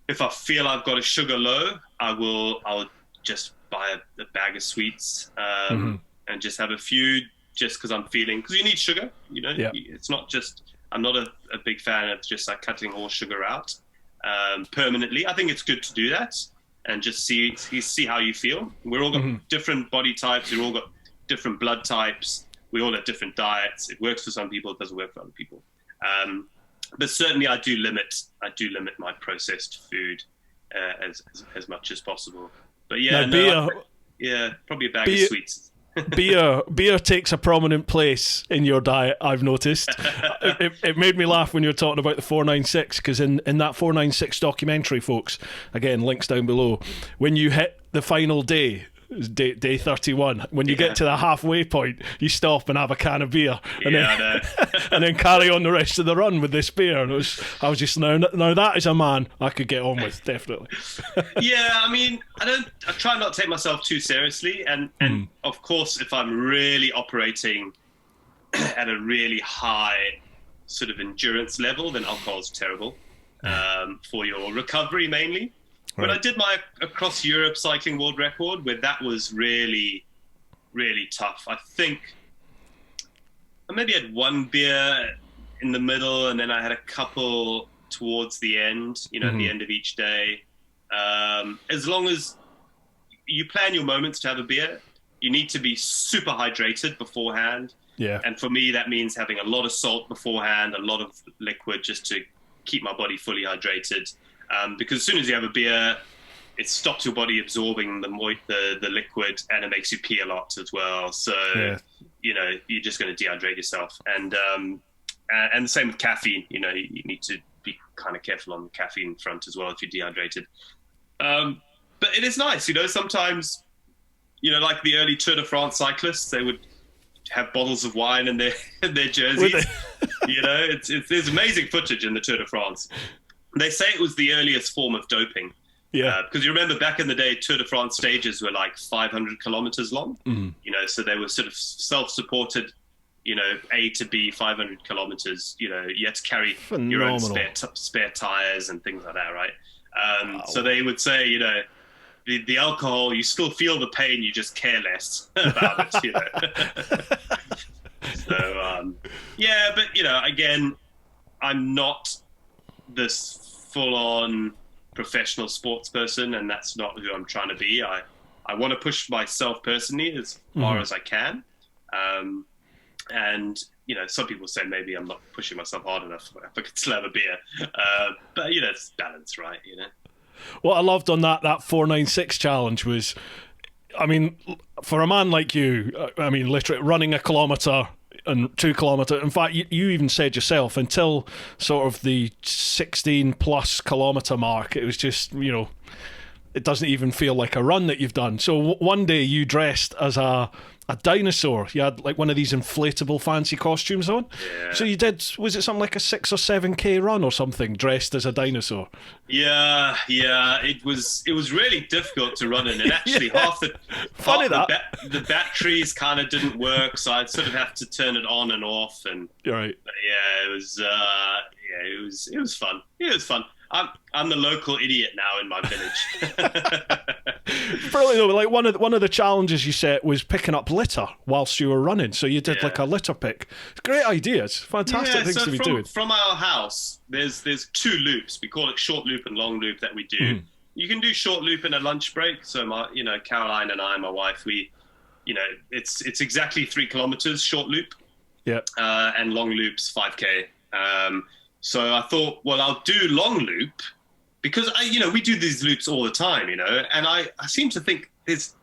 if I feel I've got a sugar low, I'll just buy a bag of sweets and just have a few, just because I'm feeling. Because you need sugar, It's not just. I'm not a big fan of just like cutting all sugar out permanently. I think it's good to do that and just see how you feel. We're all got different body types. We've all got different blood types. We all have different diets. It works for some people. It doesn't work for other people. But certainly, I do limit my processed food as much as possible. But yeah, probably a bag of sweets. Beer takes a prominent place in your diet, I've noticed. It made me laugh when you were talking about the 496, because in that 496 documentary, folks, again, links down below, when you hit the final day 31, when you get to the halfway point, you stop and have a can of beer and then carry on the rest of the run with this beer. And I was just now that is a man I could get on with, definitely. Yeah, I mean, I try not to take myself too seriously, and of course, if I'm really operating at a really high sort of endurance level, then alcohol's terrible for your recovery mainly. When I did my across Europe cycling world record, where that was really, really tough, I think I maybe had one beer in the middle, and then I had a couple towards the end, at the end of each day. As long as you plan your moments to have a beer, you need to be super hydrated beforehand. Yeah. And for me, that means having a lot of salt beforehand, a lot of liquid, just to keep my body fully hydrated. Because as soon as you have a beer, it stops your body absorbing the liquid, and it makes you pee a lot as well. So, you're just going to dehydrate yourself. And the same with caffeine. You need to be kind of careful on the caffeine front as well if you're dehydrated. But it is nice, sometimes, like the early Tour de France cyclists, they would have bottles of wine in their jerseys. There's amazing footage in the Tour de France. They say it was the earliest form of doping. Yeah. Because you remember back in the day, Tour de France stages were like 500 kilometers long. So they were sort of self-supported, A to B, 500 kilometers. You had to carry your own spare tires and things like that, right? So they would say, the alcohol, you still feel the pain, you just care less about it, So, but, again, I'm not this full-on professional sports person, and that's not who I'm trying to be. I want to push myself personally as far as I can, and some people say maybe I'm not pushing myself hard enough if I could still have a beer, but it's balance, right? What I loved on that 496 challenge was, I mean, for a man like you, I mean, literally running a kilometre and 2 kilometre. In fact, you even said yourself, until sort of the 16 plus kilometre mark, it was just, it doesn't even feel like a run that you've done. So one day you dressed as a dinosaur. You had like one of these inflatable fancy costumes on. Yeah. So you did, was it something like a 6 or 7K run or something, dressed as a dinosaur? Yeah. It was really difficult to run in, and actually the batteries kind of didn't work, so I'd sort of have to turn it on and off. And right. It was fun. It was fun. I'm the local idiot now in my village. Brilliant though. Like one of the challenges you set was picking up litter whilst you were running. So you did like a litter pick. Great ideas. Fantastic things to be doing. From our house, there's 2 loops. We call it short loop and long loop that we do. You can do short loop in a lunch break. So Caroline and I, my wife, we, it's exactly 3 kilometers short loop. Yeah. And long loops 5K. So I thought, well, I'll do long loop because we do these loops all the time, and I seem to think there's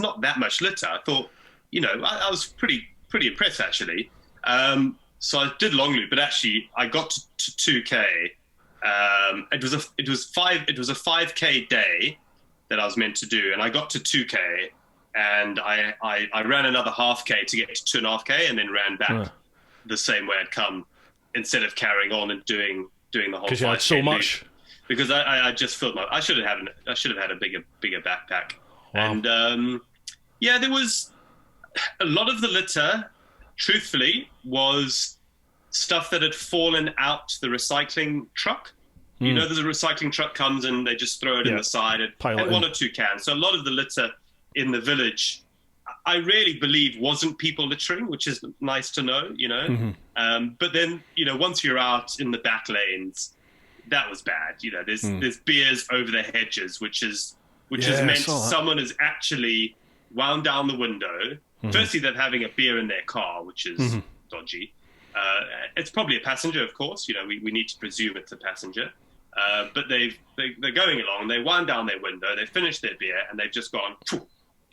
not that much litter. I thought, I was pretty impressed actually. So I did long loop, but actually I got to 2K. It was a 5K day that I was meant to do, and I got to 2K, and I ran another half K to get to 2.5K, and then ran back the same way I'd come, instead of carrying on and doing the whole 5K. Because you had so much. Loop. Because I just filled I should have had a bigger backpack. Wow. And there was a lot of the litter, truthfully, was stuff that had fallen out the recycling truck. There's a recycling truck comes and they just throw it in the side and one or two cans. So a lot of the litter in the village, I really believe, wasn't people littering, which is nice to know, But then, once you're out in the back lanes, that was bad. There's beers over the hedges, which has meant someone has actually wound down the window. Firstly, they're having a beer in their car, which is dodgy. It's probably a passenger, of course. We need to presume it's a passenger. But they're going along. They wind down their window. They finish their beer, and they've just gone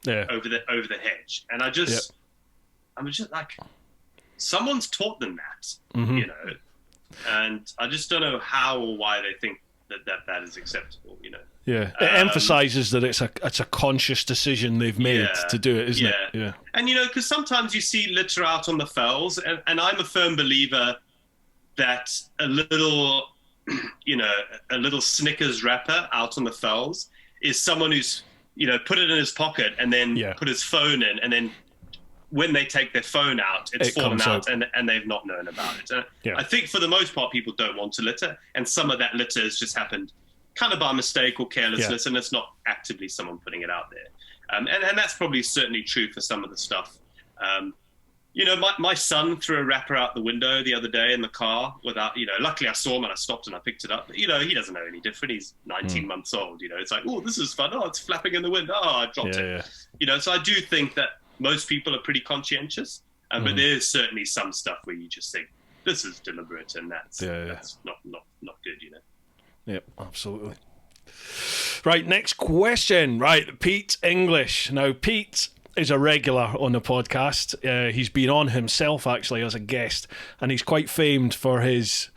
over the hedge. And I'm just like, someone's taught them that, And I just don't know how or why they think that is acceptable, Yeah, it emphasises that it's a conscious decision they've made to do it, isn't it? Yeah. And because sometimes you see litter out on the fells, and I'm a firm believer that a little Snickers wrapper out on the fells is someone who's put it in his pocket and then put his phone in, and then when they take their phone out, it's fallen out. And they've not known about it. I think for the most part, people don't want to litter, and some of that litter has just happened kind of by mistake or carelessness, and it's not actively someone putting it out there. And that's probably certainly true for some of the stuff. My son threw a wrapper out the window the other day in the car without, luckily I saw him and I stopped and I picked it up. But, he doesn't know any different. He's 19 months old, it's like, oh, this is fun. Oh, it's flapping in the wind. Oh, I dropped it. So I do think that most people are pretty conscientious, but there's certainly some stuff where you just think, this is deliberate, and that's not good, Yep, absolutely. Right, next question. Right, Pete English. Now, Pete is a regular on the podcast. He's been on himself, actually, as a guest, and he's quite famed for his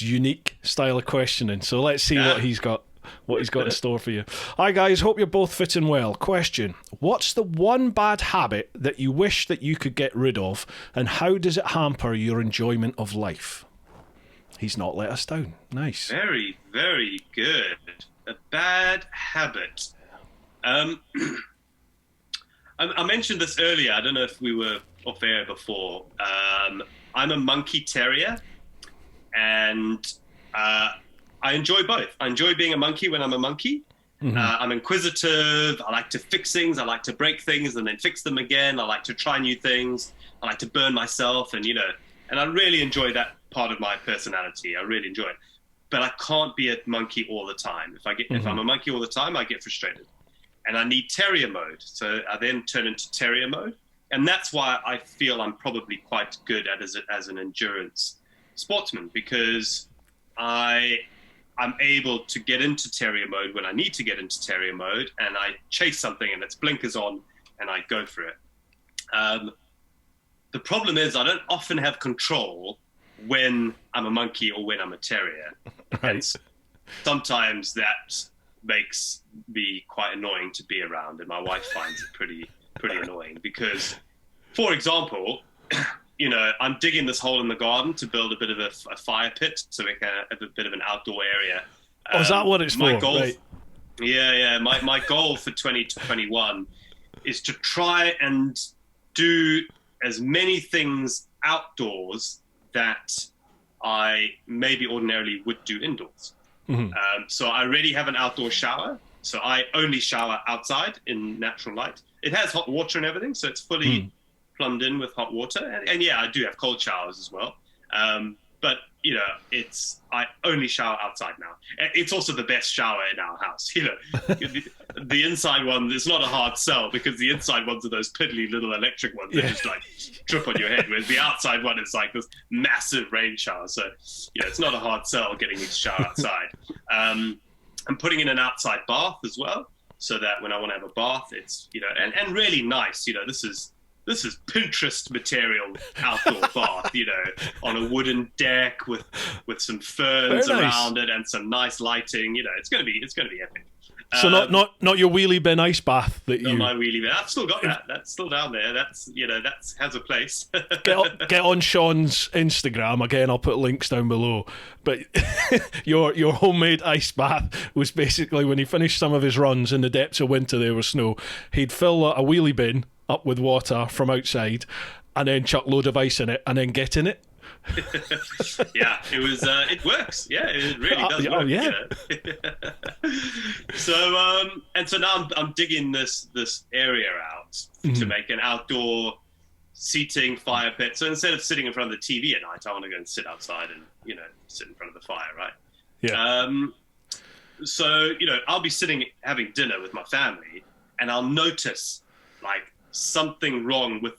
unique style of questioning. So let's see what he's got in store for you. Hi, guys. Hope you're both fitting well. Question. What's the one bad habit that you wish that you could get rid of, and how does it hamper your enjoyment of life? He's not let us down. Nice. Very, very good. A bad habit. I mentioned this earlier. I don't know if we were off air before. I'm a monkey terrier, and I enjoy both. I enjoy being a monkey when I'm a monkey. I'm inquisitive. I like to fix things. I like to break things and then fix them again. I like to try new things. I like to burn myself, and I really enjoy that part of my personality. I really enjoy it. But I can't be a monkey all the time. If I'm a monkey all the time, I get frustrated. And I need terrier mode. So I then turn into terrier mode. And that's why I feel I'm probably quite good at as an endurance sportsman, because I'm able to get into terrier mode when I need to get into terrier mode, and I chase something and it's blinkers on and I go for it. The problem is I don't often have control when I'm a monkey or when I'm a terrier. Right. And sometimes that makes me quite annoying to be around, and my wife finds it pretty annoying because, for example, I'm digging this hole in the garden to build a bit of a fire pit so we can have a bit of an outdoor area. Oh, is that what it's for? Goal, right. Yeah. My goal for 2021 is to try and do as many things outdoors that I maybe ordinarily would do indoors. So I already have an outdoor shower, so I only shower outside in natural light. It has hot water and everything, so it's fully plumbed in with hot water. And yeah, I do have cold showers as well. But I only shower outside now. It's also the best shower in our house. The inside one is not a hard sell, because the inside ones are those piddly little electric ones that just like trip on your head, whereas the outside one is like this massive rain shower. So it's not a hard sell getting me to shower outside. I'm putting in an outside bath as well, so that when I want to have a bath, it's, and really nice. This is Pinterest material outdoor bath, on a wooden deck with some ferns around it and some nice lighting. It's gonna be epic. So not your wheelie bin ice bath that you. Not my wheelie bin. I've still got that. That's still down there. That's that has a place. Get on Sean's Instagram again. I'll put links down below. But your homemade ice bath was basically when he finished some of his runs in the depths of winter. There was snow. He'd fill a wheelie bin up with water from outside, and then chuck load of ice in it, and then get in it. Yeah, it was. It works. Yeah, it really does work. Oh yeah. So now I'm digging this area out to make an outdoor seating fire pit. So instead of sitting in front of the TV at night, I want to go and sit outside and sit in front of the fire, right? Yeah. So I'll be sitting having dinner with my family, and I'll notice like something wrong with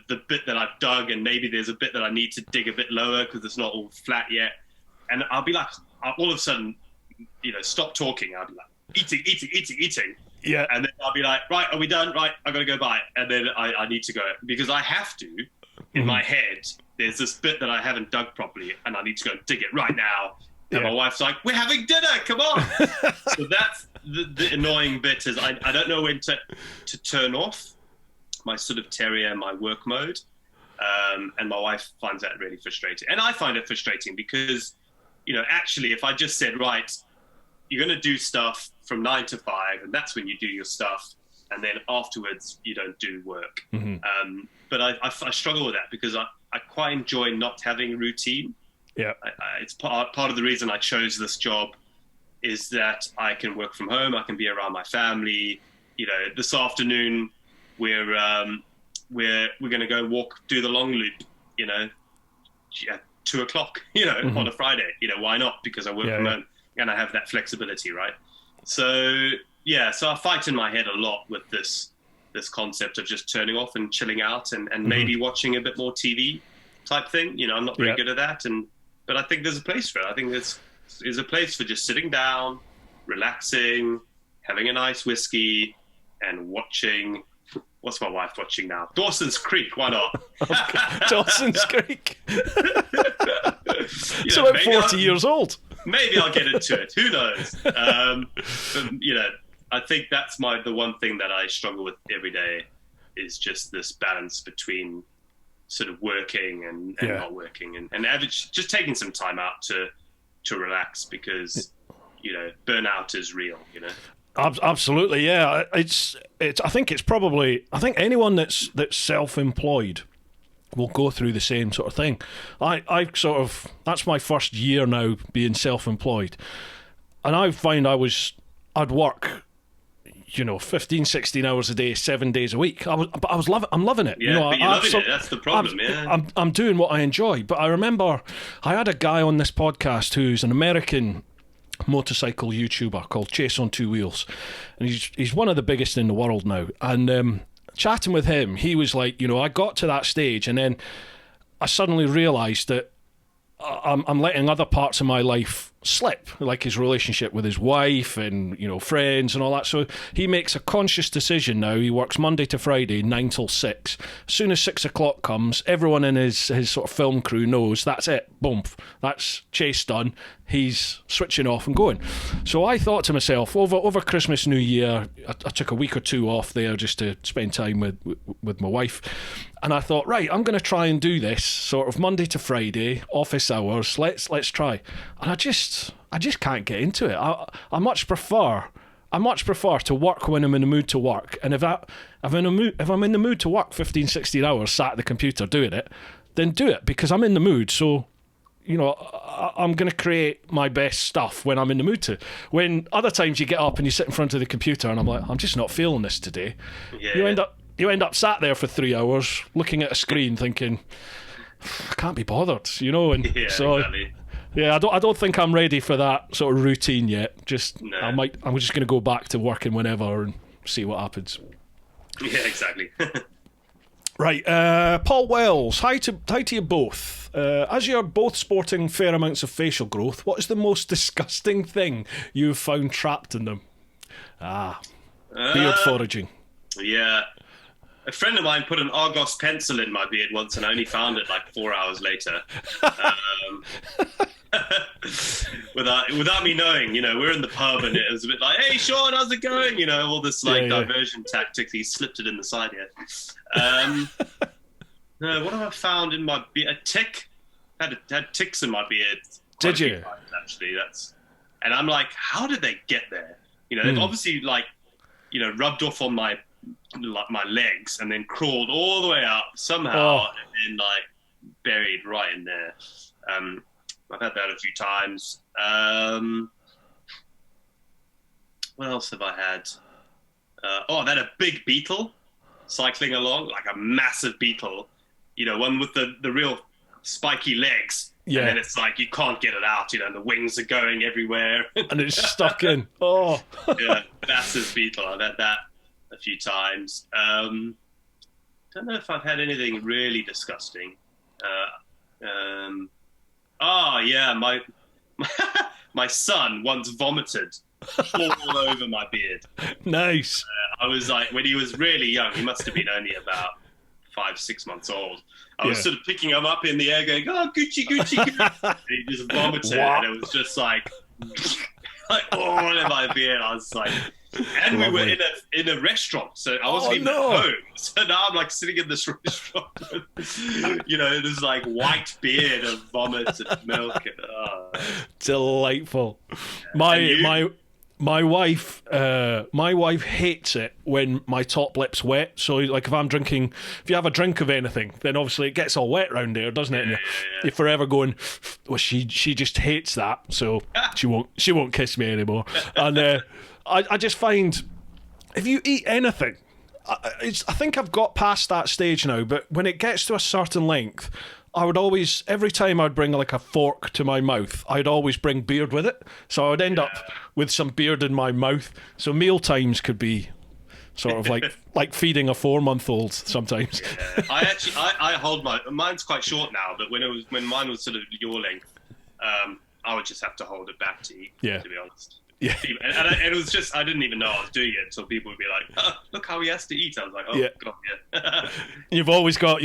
the bit that I've dug, and maybe there's a bit that I need to dig a bit lower because it's not all flat yet. And I'll be like, all of a sudden, stop talking. I'll be like, eating. Yeah. And then I'll be like, right, are we done? Right, I've got to go buy it. And then I need to go because I have to, in my head, there's this bit that I haven't dug properly and I need to go and dig it right now. And my wife's like, we're having dinner, come on. So that's the annoying bit is I don't know when to turn off my sort of terrier, my work mode. And my wife finds that really frustrating. And I find it frustrating because, actually, if I just said, right, you're going to do stuff from 9 to 5, and that's when you do your stuff, and then afterwards you don't do work. But I struggle with that because I quite enjoy not having routine. Yeah, it's part of the reason I chose this job is that I can work from home, I can be around my family. This afternoon we're going to go do the long loop, at 2:00, on a Friday. Why not? Because I work from home and I have that flexibility, right? So I fight in my head a lot with this concept of just turning off and chilling out and maybe watching a bit more TV type thing. I'm not very good at that, but I think there's a place for it. I think there's a place for just sitting down, relaxing, having a nice whiskey, and watching. What's my wife watching now? Dawson's Creek. Why not? Dawson's Creek. It's about 40 years old. Maybe I'll get into it. Who knows? But, I think that's the one thing that I struggle with every day is just this balance between sort of working and not working and average, just taking some time out to relax because, burnout is real, Absolutely, yeah. It's. I think anyone that's self-employed will go through the same sort of thing. That's my first year now being self-employed, and I find I'd work, 15, 16 hours a day, 7 days a week. I'm loving it. Yeah, but you're loving it. That's the problem. I'm doing what I enjoy. But I remember I had a guy on this podcast who's an American motorcycle YouTuber called Chase on Two Wheels, and he's one of the biggest in the world now. And chatting with him, he was like, I got to that stage, and then I suddenly realised that I'm letting other parts of my life slip, like his relationship with his wife and friends and all that. So he makes a conscious decision now. He works Monday to Friday 9 till 6. As soon as 6 o'clock comes, everyone in his sort of film crew knows that's it. Boom, that's Chase done. He's switching off and going. So I thought to myself, over Christmas, New Year, I took a week or two off there just to spend time with my wife. And I thought, right, I'm going to try and do this sort of Monday to Friday, office hours. Let's try. And I just can't get into it. I much prefer to work when I'm in the mood to work. And if I'm in the mood to work 15, 16 hours sat at the computer doing it, then do it because I'm in the mood. So, I'm going to create my best stuff when I'm in the mood to. When other times you get up and you sit in front of the computer and I'm like, I'm just not feeling this today. Yeah. You end up sat there for 3 hours looking at a screen thinking, I can't be bothered, and so exactly. Yeah, I don't think I'm ready for that sort of routine yet. No. I'm just going to go back to working whenever and see what happens. Yeah, exactly. Right, Paul Wells. Hi to you both. As you're both sporting fair amounts of facial growth, what is the most disgusting thing you've found trapped in them? Beard foraging. Yeah. A friend of mine put an Argos pencil in my beard once, and I only found it like 4 hours later. Without me knowing, we're in the pub, and it was a bit like, "Hey, Sean, how's it going?" All this diversion tactics. He slipped it in the side here. No, what have I found in my beard? A tick. Had ticks in my beard. Did you? Times, actually, and I'm like, how did they get there? They've obviously rubbed off on my legs and then crawled all the way up somehow and buried right in there. I've had that a few times. What else have I had? I've had a big beetle cycling along, like a massive beetle, one with the real spiky legs. Yeah. And then it's like you can't get it out, and the wings are going everywhere. And it's stuck in. Oh. Yeah, massive beetle. I've had that a few times. Don't know if I've had anything really disgusting. My son once vomited all over my beard. Nice. I was like, when he was really young, he must have been only about 5-6 months old. I was sort of picking him up in the air going, "Oh, Gucci, Gucci, Gucci." And he just vomited. Wow. And it was just like all in my beard. I was like, and we were in a restaurant, so I wasn't even at home. So now I'm like sitting in this restaurant with, this like white beard of vomit and milk. And, delightful. My wife hates it when my top lip's wet. So like if you have a drink of anything, then obviously it gets all wet around there, doesn't it? And you're forever going, well, she just hates that, so she won't kiss me anymore. And I just find if you eat anything, I think I've got past that stage now, but when it gets to a certain length, I would always, every time I'd bring like a fork to my mouth, I'd always bring beard with it. So I would end up with some beard in my mouth. So meal times could be sort of like feeding a 4-month-old sometimes. Yeah. I hold mine's quite short now, but when mine was sort of your length, I would just have to hold it back to eat, to be honest. Yeah. And it was just, I didn't even know I was doing it until people would be like, "Oh, look how he has to eat." I was like, "Oh, God, yeah." You've always got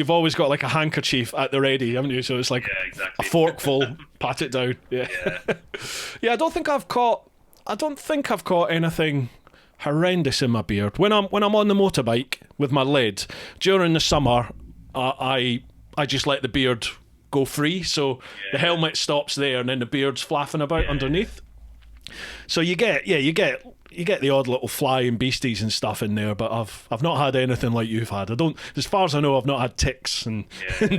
like a handkerchief at the ready, haven't you? So it's like a forkful, pat it down. Yeah. Yeah, I don't think I've caught anything horrendous in my beard. When I'm on the motorbike with my lid during the summer, I just let the beard go free. So the helmet stops there, and then the beard's flapping about underneath. So you get the odd little flying beasties and stuff in there, but I've not had anything like you've had. As far as I know, I've not had ticks and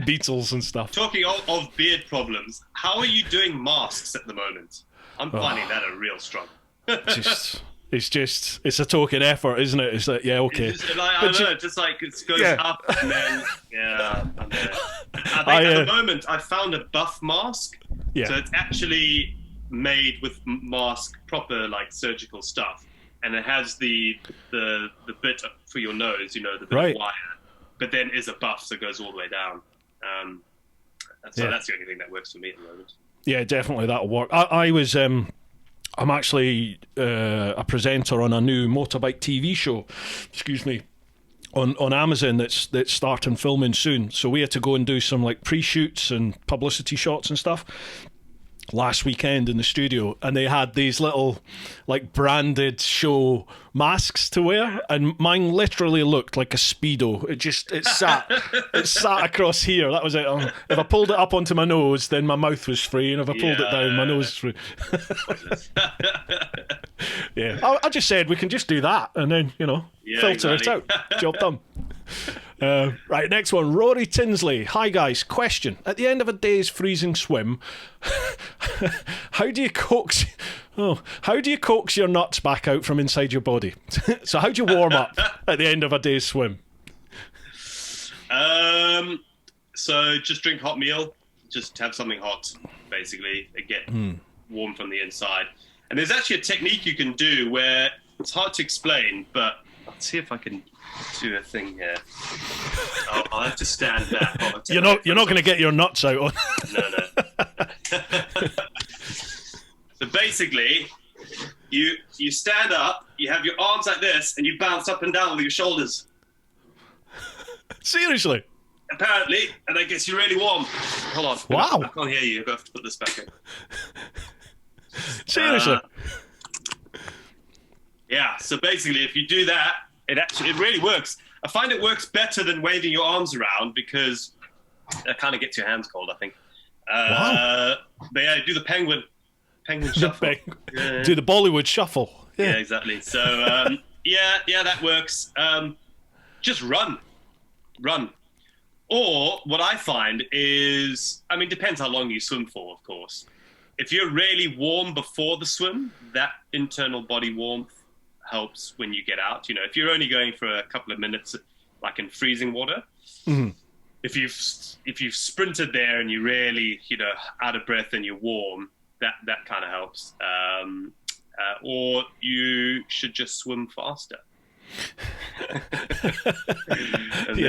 beetles and stuff. Talking of beard problems, how are you doing masks at the moment? I'm finding that a real struggle. It's a token effort, isn't it? It's like, okay. It's just, it goes up and then, I think at the moment I found a buff mask. Yeah. So it's actually made with proper like surgical stuff, and it has the bit for your nose, the bit of wire, but then is a buff, so it goes all the way down. So that's the only thing that works for me at the moment. Yeah, definitely that'll work. I'm actually a presenter on a new motorbike TV show. Excuse me. On Amazon that's starting filming soon. So we had to go and do some like pre-shoots and publicity shots and stuff last weekend in the studio, and they had these little like branded show masks to wear, and mine literally looked like a Speedo. It sat across here. That was it. If I pulled it up onto my nose, then my mouth was free, and if I pulled it down, my nose was free. I just said we can just do that, and then filter it out. Job done. Right, next one. Rory Tinsley. Hi guys, question. At the end of a day's freezing swim, how do you coax your nuts back out from inside your body? So how do you warm up at the end of a day's swim? So just drink hot meal. Just have something hot, basically, and get warm from the inside. And there's actually a technique you can do where it's hard to explain, but I see if I can do a thing here. I'll have to stand back. You're not going to get your nuts out on. No. So basically, you stand up, you have your arms like this, and you bounce up and down with your shoulders. Seriously? Apparently, and that gets you really warm. Hold on. Wow. I can't hear you. I have to put this back in. Seriously? Yeah. So basically, if you do that, it really works. I find it works better than waving your arms around because that kind of gets your hands cold, I think. Wow. But yeah, do the penguin shuffle. Do the Bollywood shuffle. Yeah, exactly. So yeah, that works. Just run. Or what I find is, I mean, depends how long you swim for, of course. If you're really warm before the swim, that internal body warmth helps when you get out. You know, if you're only going for a couple of minutes, like in freezing water, if you've sprinted there and you're really, you know, out of breath and you're warm, that kind of helps. Or you should just swim faster.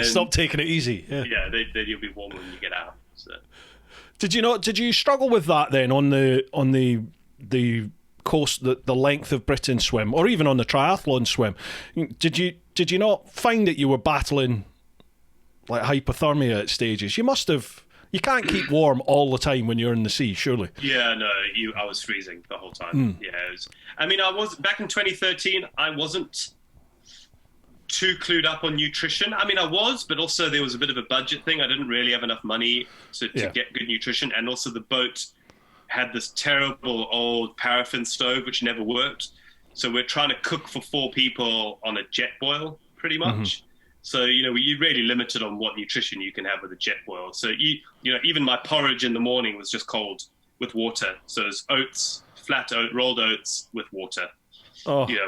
Stop taking it easy. Then you'll be warmer when you get out. So. Did you struggle with that then on the coast, the length of Britain swim, or even on the triathlon swim? Did you not find that you were battling like hypothermia at stages? You must have. You can't keep warm all the time when you're in the sea, surely. Yeah, no, I was freezing the whole time. Yeah, I was back in 2013. I wasn't too clued up on nutrition. I mean, I was, but also there was a bit of a budget thing. I didn't really have enough money to get good nutrition, and also the boat had this terrible old paraffin stove which never worked. So we're trying to cook for 4 people on a jet boil, pretty much. So, you know, you're really limited on what nutrition you can have with a jet boil. So, you know, even my porridge in the morning was just cold with water. So it's oats, rolled oats with water,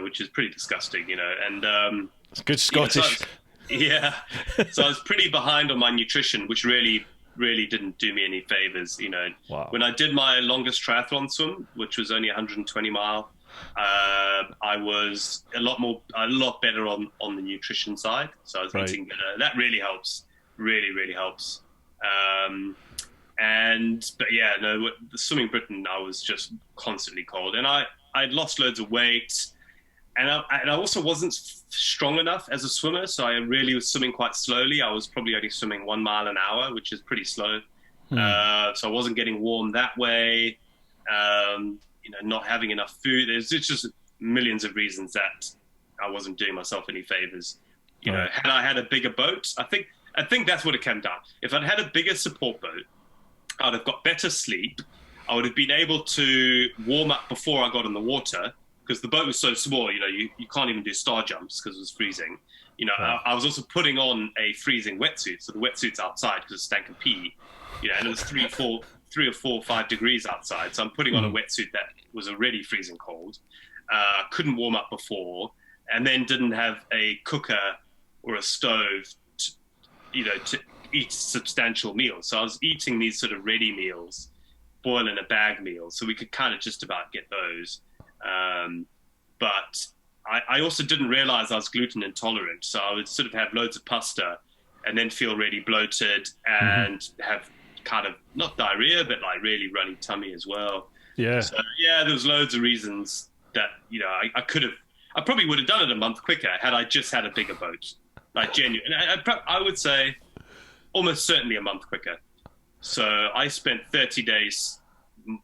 which is pretty disgusting, you know. And it's good Scottish. So I was pretty behind on my nutrition, which really didn't do me any favors, you know. Wow. When I did my longest triathlon swim, which was only 120 mile, I was a lot better on the nutrition side. So I was eating better. That really helps. Really helps. But yeah, no, the swimming Britain, I was just constantly cold, and I'd lost loads of weight, and I also wasn't strong enough as a swimmer. So I really was swimming quite slowly. I was probably only swimming 1 mile an hour, which is pretty slow. So I wasn't getting warm that way. You know, not having enough food. There's just millions of reasons that I wasn't doing myself any favors. You know, had I had a bigger boat, I think that's what it came down. If I'd had a bigger support boat, I'd have got better sleep. I would have been able to warm up before I got in the water, because the boat was so small. You know, you can't even do star jumps because it was freezing. You know, I was also putting on a freezing wetsuit, so the wetsuit's outside because it stank of pee. You know, and it was 3 or 4 or 5 degrees outside. So I'm putting on a wetsuit that was already freezing cold. Couldn't warm up before, and then didn't have a cooker or a stove to eat substantial meals. So I was eating these sort of ready meals, boil in a bag meals. So we could kind of just about get those. But I also didn't realize I was gluten intolerant. So I would sort of have loads of pasta and then feel really bloated and have kind of not diarrhea, but like really runny tummy as well. Yeah. So yeah, there was loads of reasons that, you know, I probably would have done it a month quicker had I just had a bigger boat, like genuine. I would say almost certainly a month quicker. So I spent 30 days,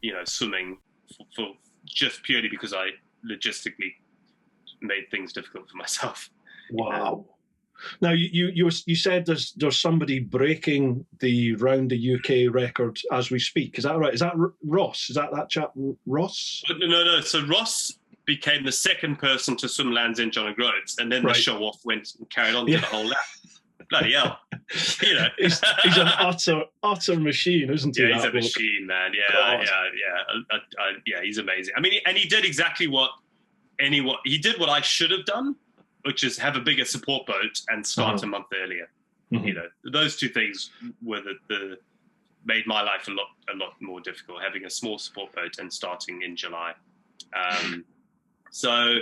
you know, swimming for just purely because I logistically made things difficult for myself. Wow. Now you said there's somebody breaking the round the UK record as we speak. Is that right? Is that Ross? Is that chap Ross? No. So Ross became the second person to swim Land's End John O'Groats, and then the show off went and carried on to the whole lap. Bloody hell! You know, he's an utter machine, isn't he? Yeah, he's a machine, man. Yeah. He's amazing. I mean, and he did exactly what I should have done, which is have a bigger support boat and start a month earlier. You know, those two things were the made my life a lot more difficult, having a small support boat and starting in July. So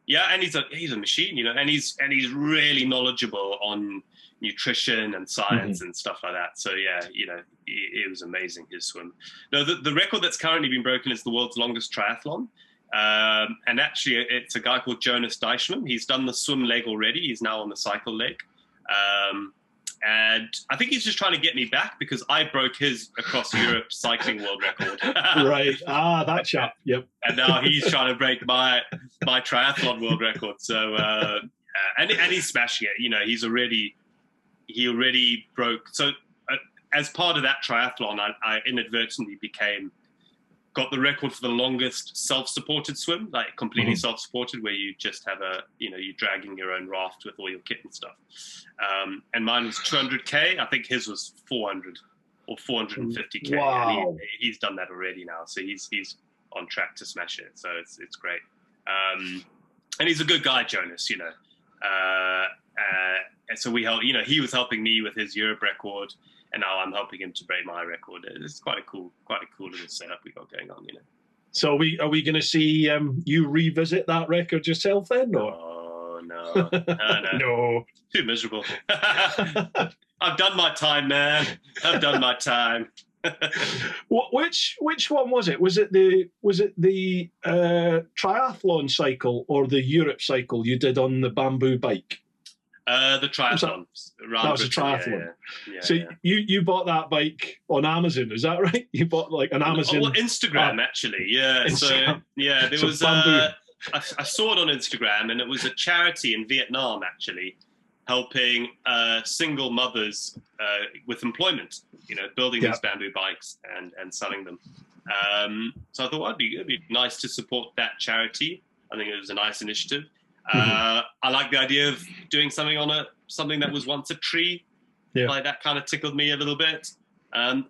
Yeah, and he's a machine, you know, and he's really knowledgeable on nutrition and science and stuff like that. So yeah, you know, it was amazing, his swim. No, the record that's currently been broken is the world's longest triathlon. And actually, it's a guy called Jonas Deichmann. He's done the swim leg already. He's now on the cycle leg. And I think he's just trying to get me back because I broke his across Europe cycling world record. Right. That chap. Yep. And now he's trying to break my triathlon world record. So, and he's smashing it. You know, he already broke. So as part of that triathlon, I inadvertently got the record for the longest self-supported swim, like completely self-supported, where you just have you're dragging your own raft with all your kit and stuff. And mine was 200K. I think his was 400 or 450K. Wow. And he's done that already now. So he's on track to smash it. So it's great. And he's a good guy, Jonas, you know. And so we helped, you know, he was helping me with his Europe record, and now I'm helping him to break my record. It's quite a cool little setup we got going on, you know. So are we going to see you revisit that record yourself then? Or? Oh, no. No. Too miserable. I've done my time, man. I've done my time. Which one was it? Was it the triathlon cycle or the Europe cycle you did on the bamboo bike? The triathlon. That was a triathlon. Yeah, so you bought that bike on Amazon, is that right? You bought like an Amazon. Well, Instagram actually. Yeah. Instagram. So yeah, there was. I saw it on Instagram, and it was a charity in Vietnam actually, helping single mothers with employment. You know, building these bamboo bikes and selling them. So I thought it'd be nice to support that charity. I think it was a nice initiative. I like the idea of doing something on something that was once a tree. Yeah. Like that kind of tickled me a little bit. And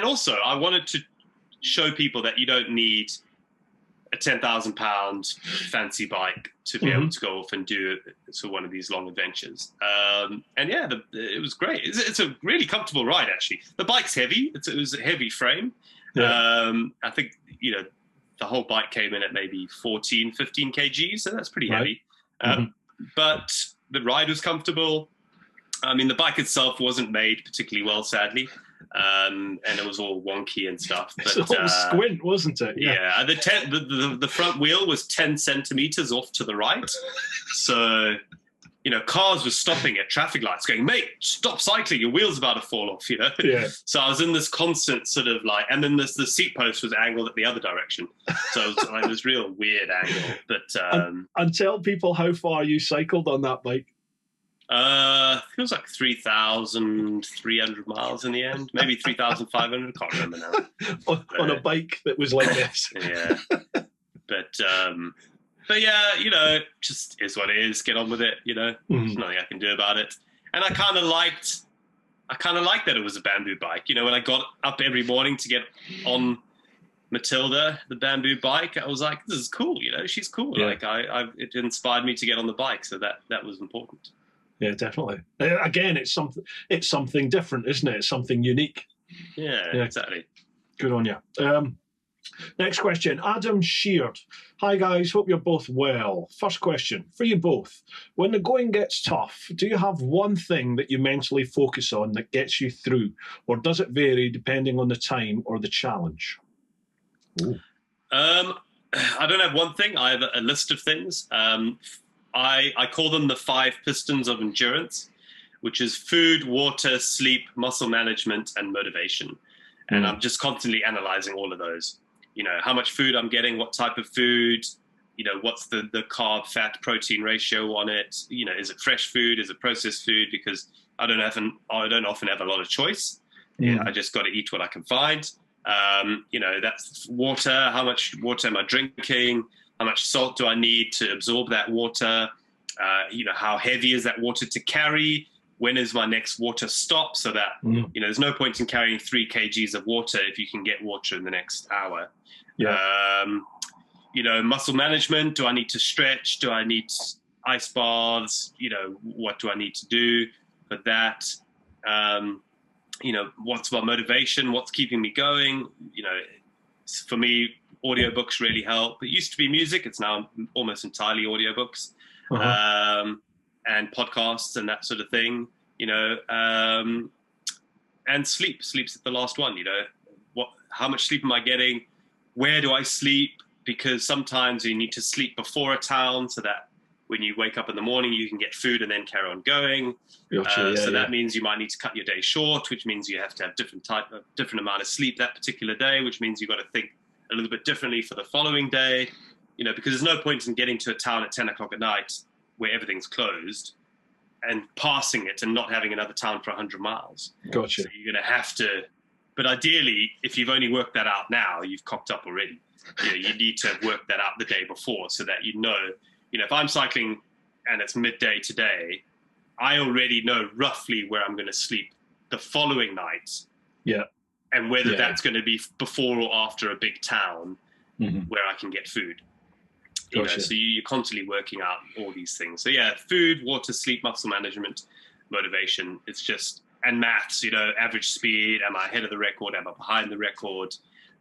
also I wanted to show people that you don't need a £10,000 fancy bike to be able to go off and do one of these long adventures. And yeah, it was great. It's a really comfortable ride, actually. The bike's heavy. It was a heavy frame. Yeah. I think, you know, the whole bike came in at maybe 14, 15 kg, so that's pretty heavy. But the ride was comfortable. I mean, the bike itself wasn't made particularly well, sadly. And it was all wonky and stuff. But, it was squint, wasn't it? Yeah. The front wheel was 10 centimeters off to the right. So, you know, cars were stopping at traffic lights going, mate, stop cycling, your wheel's about to fall off, you know? Yeah. So I was in this constant sort of like, and then the seat post was angled at the other direction. So it was like this real weird angle. But and tell people how far you cycled on that bike. It was like 3,300 miles in the end, maybe 3,500. I can't remember now. on a bike that was like this. Yeah. But yeah, you know, just is what it is. Get on with it, you know. There's nothing I can do about it. And I kind of liked that it was a bamboo bike. You know, when I got up every morning to get on Matilda, the bamboo bike, I was like, this is cool, you know, she's cool. Yeah. Like it inspired me to get on the bike, so that was important. Yeah, definitely. Again, it's something different, isn't it? It's something unique. Yeah, exactly. Good on you. Next question, Adam Sheard. Hi guys, hope you're both well. First question for you both. When the going gets tough, do you have one thing that you mentally focus on that gets you through, or does it vary depending on the time or the challenge? Ooh. I don't have one thing. I have a list of things. I call them the 5 pistons of endurance, which is food, water, sleep, muscle management, and motivation. And I'm just constantly analyzing all of those. You know, how much food I'm getting, what type of food, you know, what's the carb, fat, protein ratio on it? You know, is it fresh food? Is it processed food? Because I don't often have a lot of choice. Yeah, I just got to eat what I can find. You know, that's water. How much water am I drinking? How much salt do I need to absorb that water? You know, how heavy is that water to carry? When is my next water stop? So that, you know, there's no point in carrying 3 kgs of water if you can get water in the next hour. Yeah. You know, muscle management. Do I need to stretch? Do I need ice baths? You know, what do I need to do for that? You know, what's my motivation? What's keeping me going? You know, for me, Audiobooks really help. It used to be music. It's now almost entirely audiobooks, and podcasts and that sort of thing, and sleep's the last one. How much sleep am I getting? Where do I sleep? Because sometimes you need to sleep before a town so that when you wake up in the morning, you can get food and then carry on going. Gotcha, that means you might need to cut your day short, which means you have to have different amount of sleep that particular day, which means you've got to think a little bit differently for the following day, because there's no point in getting to a town at 10 o'clock at night where everything's closed and passing it and not having another town for 100 miles. Gotcha. So you're going to have to, but ideally, if you've only worked that out now, you've cocked up already. You need to work that out the day before so that if I'm cycling and it's midday today, I already know roughly where I'm going to sleep the following night. Yeah. And whether that's going to be before or after a big town where I can get food. Gotcha. So you're constantly working out all these things. So food, water, sleep, muscle management, motivation. It's just, and maths, average speed. Am I ahead of the record? Am I behind the record?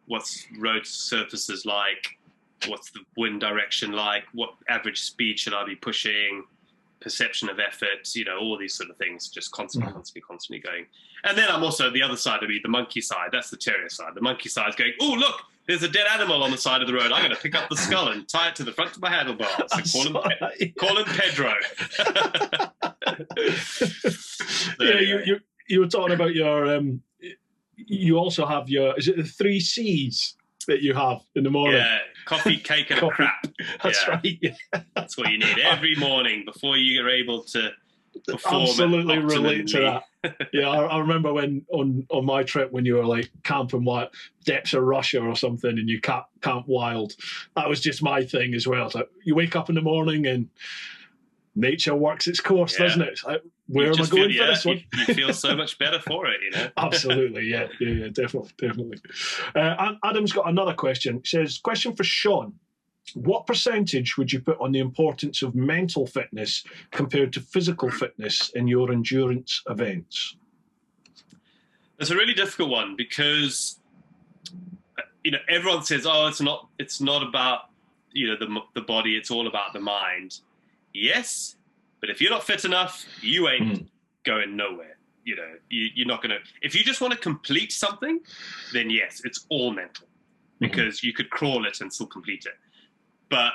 What's road surfaces like? What's the wind direction like? What average speed should I be pushing? Perception of effort, all these sort of things, just constantly going. And then I'm also, the other side of me, the monkey side, that's the terrier side. The monkey side is going, oh, look, there's a dead animal on the side of the road. I'm going to pick up the skull and tie it to the front of my handlebars and call him Pedro. You were talking about your, you also have your, is it the 3 C's that you have in the morning? Yeah, coffee, cake, and crap. That's right. Yeah. That's what you need every morning before you are able to perform. Absolutely relate to that. Yeah, I remember when on my trip when you were like camping depths of Russia or something, and you camp wild. That was just my thing as well. It's like you wake up in the morning and nature works its course, doesn't it? It's like, where am I going for this one? You feel so much better for it, Absolutely, yeah, definitely. Adam's got another question. It says, question for Sean. What percentage would you put on the importance of mental fitness compared to physical fitness in your endurance events? It's a really difficult one because, everyone says, oh, it's not about, the body, it's all about the mind. Yes, but if you're not fit enough, you ain't going nowhere. You're not going to, if you just want to complete something, then yes, it's all mental because you could crawl it and still complete it. But,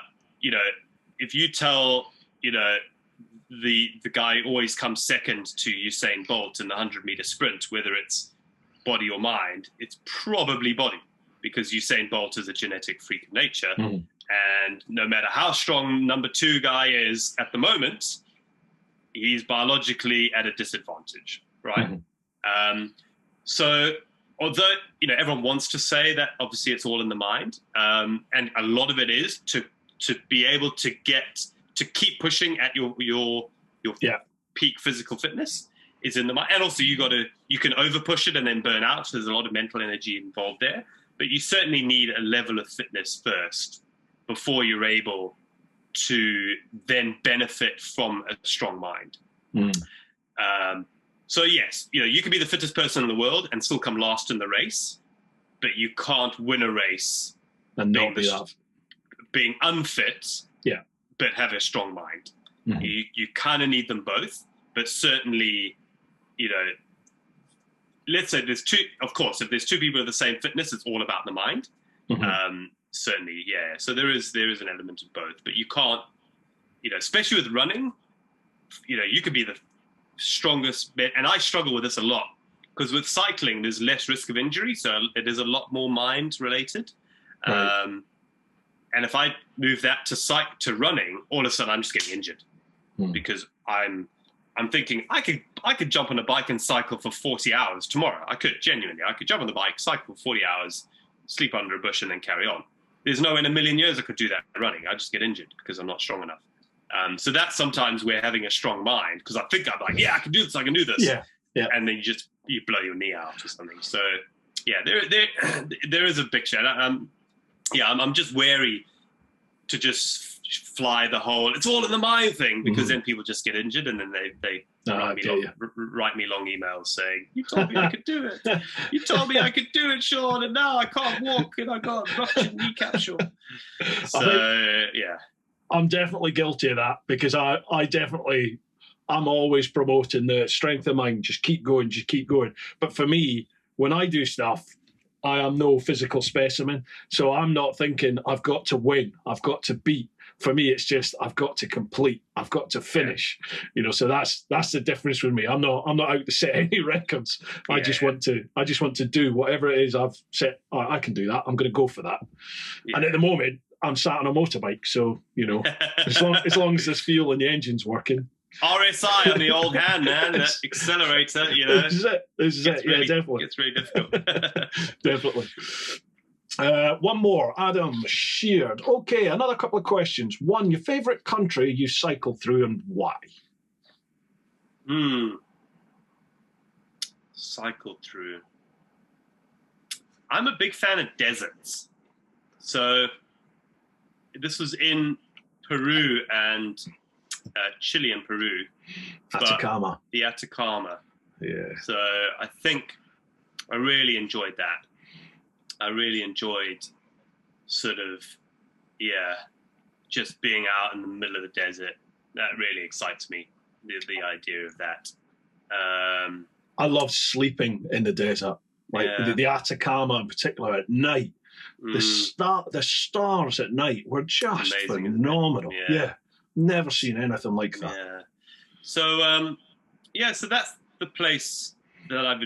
if you tell, the guy who always comes second to Usain Bolt in the 100-meter sprint, whether it's body or mind, it's probably body because Usain Bolt is a genetic freak of nature. And no matter how strong number 2 guy is at the moment, he's biologically at a disadvantage, right? So although, everyone wants to say that obviously it's all in the mind, and a lot of it is to be able to keep pushing at your peak physical fitness is in the mind. And also you can over push it and then burn out. So there's a lot of mental energy involved there, but you certainly need a level of fitness first before you're able to then benefit from a strong mind. So yes, you can be the fittest person in the world and still come last in the race, but you can't win a race and not being unfit, but have a strong mind. You kind of need them both, but certainly, let's say there's 2, of course, if there's 2 people with the same fitness, it's all about the mind. Certainly, yeah. So there is an element of both, but you can't, especially with running, you could be the strongest, and I struggle with this a lot because with cycling, there's less risk of injury. So it is a lot more mind related. Right. And if I move that to running, all of a sudden I'm just getting injured because I'm thinking I could jump on a bike and cycle for 40 hours tomorrow. I could jump on the bike, cycle for 40 hours, sleep under a bush and then carry on. There's no way in a million years I could do that running. I just get injured because I'm not strong enough. So that's sometimes where having a strong mind, because I think I'm like, I can do this. Yeah. And then you blow your knee out or something. So yeah, there is a big share. I'm just wary to just fly the whole "it's all in the mind" thing, because then people just get injured, and then they write me long emails saying, "You told me I could do it. You told me I could do it, Sean, and now I can't walk, and I got a ruptured kneecap, Sean." So yeah, I'm definitely guilty of that, because I'm always promoting the strength of mind. Just keep going, just keep going. But for me, when I do stuff, I am no physical specimen. So I'm not thinking I've got to win, I've got to beat. For me, it's just I've got to complete, I've got to finish. So that's the difference with me. I'm not out to set any records. I just want to do whatever it is I've set. I can do that. I'm going to go for that. Yeah. And at the moment, I'm sat on a motorbike, so as long as there's fuel and the engine's working. RSI on the old hand, man. That accelerator, This is it. Really, Definitely. It's really difficult. Definitely. One more. Adam Sheard. Okay, another couple of questions. One, your favourite country you cycled through and why? Cycled through. I'm a big fan of deserts. So this was in Peru and Chile and Peru. Atacama. The Atacama. Yeah. So I think I really enjoyed that. I really enjoyed just being out in the middle of the desert. That really excites me, the idea of that. I love sleeping in the desert. The Atacama in particular at night. The stars at night were just amazing, phenomenal. Yeah. Never seen anything like that. Yeah. So, so that's the place that I've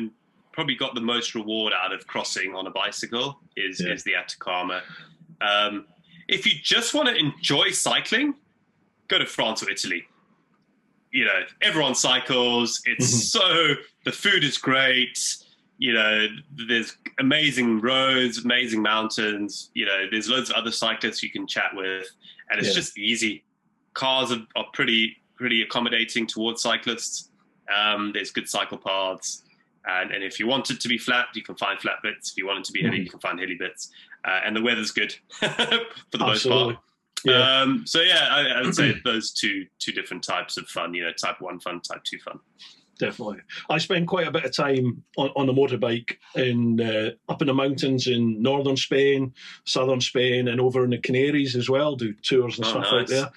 probably got the most reward out of crossing on a bicycle is the Atacama. If you just want to enjoy cycling, go to France or Italy. Everyone cycles. It's the food is great. There's amazing roads, amazing mountains. There's loads of other cyclists you can chat with, and it's just easy. Cars are pretty accommodating towards cyclists. There's good cycle paths, and if you want it to be flat, you can find flat bits. If you want it to be hilly, you can find hilly bits. And the weather's good for the most part. Yeah. I would say those two different types of fun. Type 1 fun, type 2 fun. Definitely. I spend quite a bit of time on a motorbike up in the mountains in northern Spain, southern Spain, and over in the Canaries as well, do tours and stuff out there.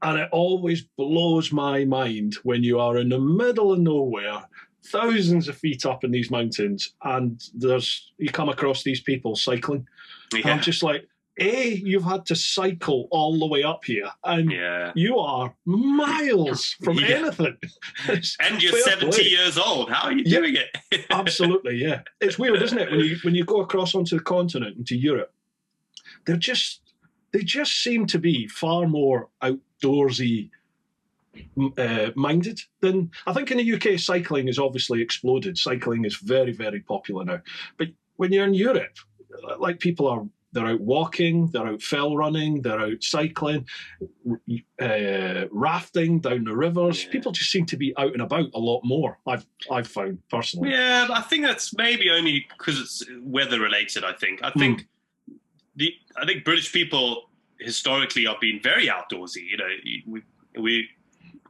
And it always blows my mind when you are in the middle of nowhere, thousands of feet up in these mountains, and you come across these people cycling. Yeah. I'm just like, you've had to cycle all the way up here, and you are miles from anything. And you're 70 years old. How are you doing it? Absolutely, yeah. It's weird, isn't it? When you go across onto the continent, into Europe, they just seem to be far more outdoorsy minded than I think in the UK. Cycling has obviously exploded. Cycling is very, very popular now. But when you're in Europe, like they're out walking, they're out fell running, they're out cycling, rafting down the rivers. Yeah. People just seem to be out and about a lot more, I've found personally. Yeah, but I think that's maybe only because it's weather related. I think British people historically have been very outdoorsy.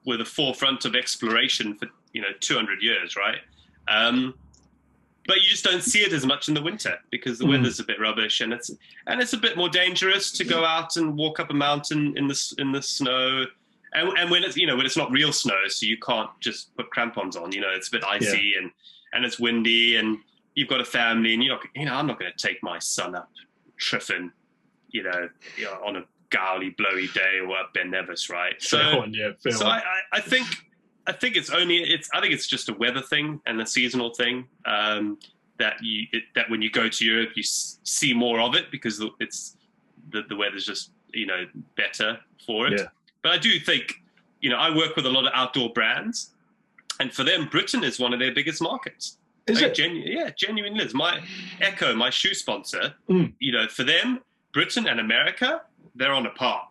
We're the forefront of exploration for 200 years, right? But you just don't see it as much in the winter because the weather's a bit rubbish, and it's a bit more dangerous to go out and walk up a mountain in the snow, and when it's not real snow, so you can't just put crampons on. It's a bit icy and it's windy, and you've got a family, and I'm not going to take my son up Triffin, on a gowly, blowy day or up Ben Nevis, right? I think it's just a weather thing and a seasonal thing that when you go to Europe you see more of it because it's the weather's just better for it. Yeah. But I do think I work with a lot of outdoor brands, and for them Britain is one of their biggest markets. Is it? Genuinely is. My Echo, my shoe sponsor, for them Britain and America, they're on a par.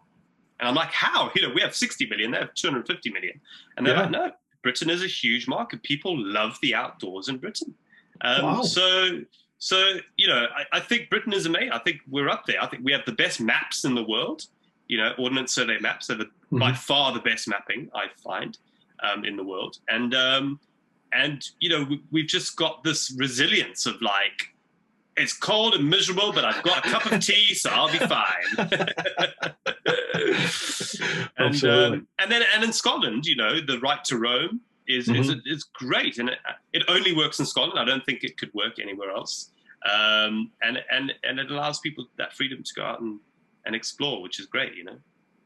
And I'm like, how? We have 60 million, they have 250 million. And they're like, no, Britain is a huge market. People love the outdoors in Britain. Wow. So I think Britain is amazing. I think we're up there. I think we have the best maps in the world. Ordnance Survey maps. They're by far the best mapping I find in the world. And we've just got this resilience of like, it's cold and miserable, but I've got a cup of tea, so I'll be fine. And in Scotland, the right to roam is great, and it only works in Scotland. I don't think it could work anywhere else. And it allows people that freedom to go out and explore, which is great,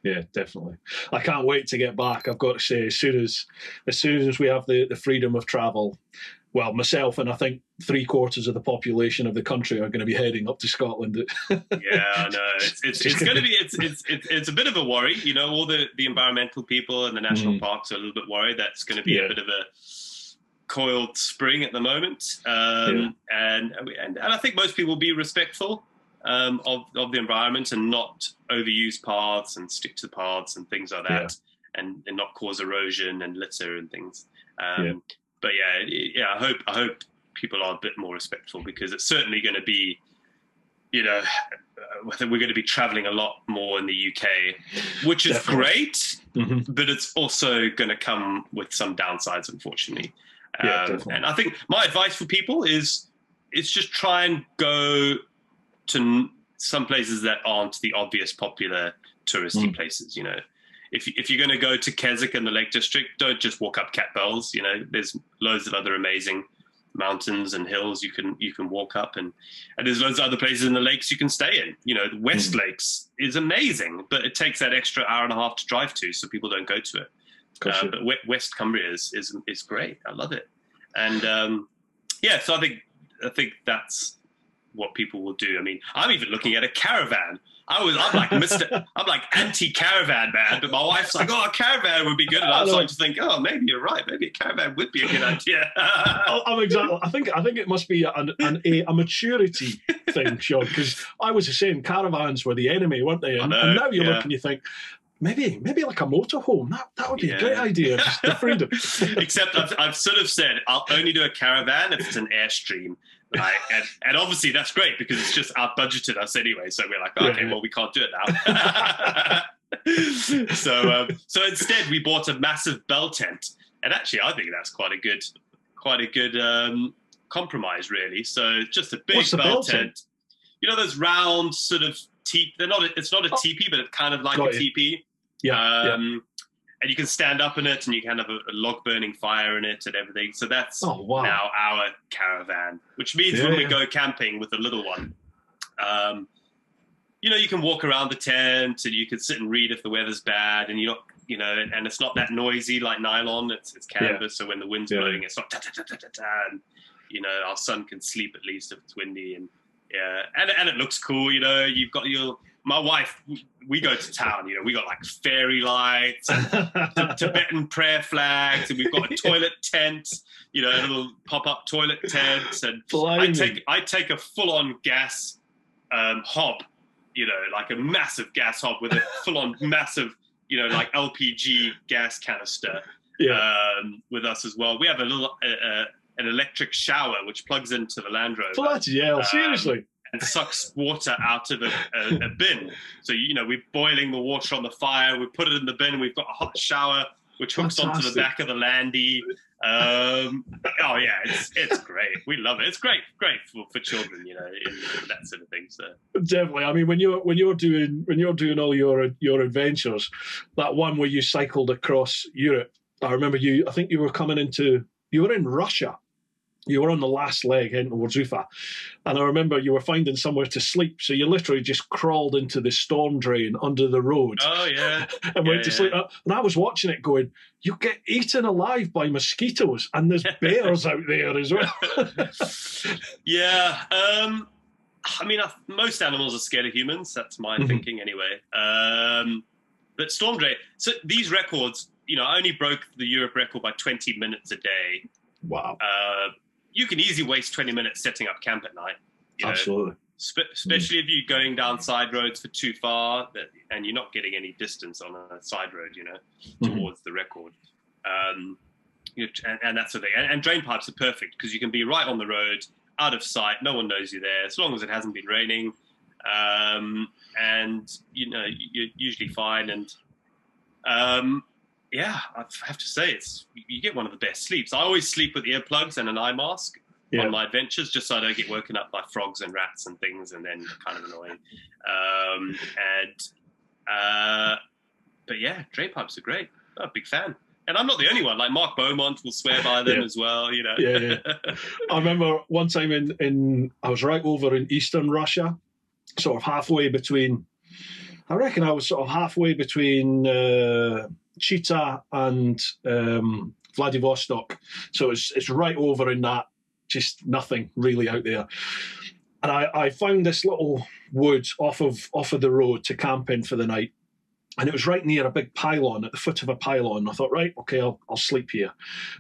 Yeah, definitely. I can't wait to get back. I've got to say, as soon as we have the freedom of travel, well, myself and I think 3/4 of the population of the country are going to be heading up to Scotland. Yeah, I know. It's going to be it's a bit of a worry. All the environmental people and the national parks are a little bit worried that's going to be a bit of a coiled spring at the moment. And I think most people will be respectful of the environment and not overuse paths and stick to paths and things like that, and not cause erosion and litter and things. But I hope people are a bit more respectful, because it's certainly going to be, I think we're going to be traveling a lot more in the UK, which is great, but it's also going to come with some downsides, unfortunately. And I think my advice for people is just try and go to some places that aren't the obvious popular touristy places. If you're going to go to Keswick and the Lake District, don't just walk up Cat Bells. There's loads of other amazing mountains and hills you can walk up, and there's loads of other places in the lakes you can stay in. The West Lakes is amazing, but it takes that extra hour and a half to drive to, so people don't go to it. But West Cumbria is great. I love it, and so I think that's what people will do. I mean, I'm even looking at a caravan. I'm like anti-caravan man, but my wife's like, a caravan would be good, and I'm starting to think, maybe you're right. Maybe a caravan would be a good idea. I'm exactly. I think it must be a maturity thing, Sean, because I was the same. Caravans were the enemy, weren't they? And now you look and you think, maybe like a motorhome. That would be a great idea. Just the freedom. Except I've sort of said I'll only do a caravan if it's an Airstream. And obviously that's great because it's just out budgeted us anyway. So we're like, well, we can't do it now. So instead we bought a massive bell tent, and actually I think that's quite a good compromise, really. So just a big bell tent. Those round sort of it's not a teepee, but it's kind of like a teepee. And you can stand up in it, and you can have a log burning fire in it and everything. So that's now our caravan, which means when we go camping with the little one, you can walk around the tent and you can sit and read if the weather's bad, and and it's not that noisy like nylon. It's canvas, so when the wind's blowing, it's not ta-ta-ta-ta-ta, and our son can sleep at least if it's windy, and and it looks cool. You've got my wife, we go to town, we got like fairy lights and Tibetan prayer flags, and we've got a toilet tent, a little pop-up toilet tent, and I take a full-on gas hob, like a massive gas hob with a full-on massive, like LPG gas canister with us as well. We have a little an electric shower which plugs into the Land Rover. Bloody hell, seriously. And sucks water out of a bin. So, we're boiling the water on the fire, we put it in the bin, we've got a hot shower, which hooks onto the back of the Landy. It's great. We love it. It's great for children, that sort of thing. So definitely. I mean, when you're doing all your adventures, that one where you cycled across Europe, I remember I think you were in Russia. You were on the last leg heading towards Ufa, and I remember you were finding somewhere to sleep, so you literally just crawled into the storm drain under the road. Oh, yeah. And went to sleep. And I was watching it going, you get eaten alive by mosquitoes, and there's bears out there as well. Yeah. I mean, most animals are scared of humans. That's my thinking anyway. But storm drain. So these records, I only broke the Europe record by 20 minutes a day. Wow. You can easily waste 20 minutes setting up camp at night. Absolutely. Especially if you're going down side roads for too far and you're not getting any distance on a side road, towards the record. And that's the thing. And drain pipes are perfect because you can be right on the road, out of sight. No one knows you're there as long as it hasn't been raining. and you're usually fine. And yeah, I have to say, you get one of the best sleeps. I always sleep with earplugs and an eye mask on my adventures, just so I don't get woken up by frogs and rats and things, and then kind of annoying. But yeah, drain pipes are great. I'm a big fan. And I'm not the only one. Like Mark Beaumont will swear by them as well, Yeah. I remember one time I was right over in eastern Russia, sort of halfway between, I reckon I was sort of halfway between Chita and Vladivostok. So it's right over in that, just nothing really out there. And I found this little wood off of the road to camp in for the night. And it was right near a big pylon, at the foot of a pylon. I thought, right, okay, I'll sleep here.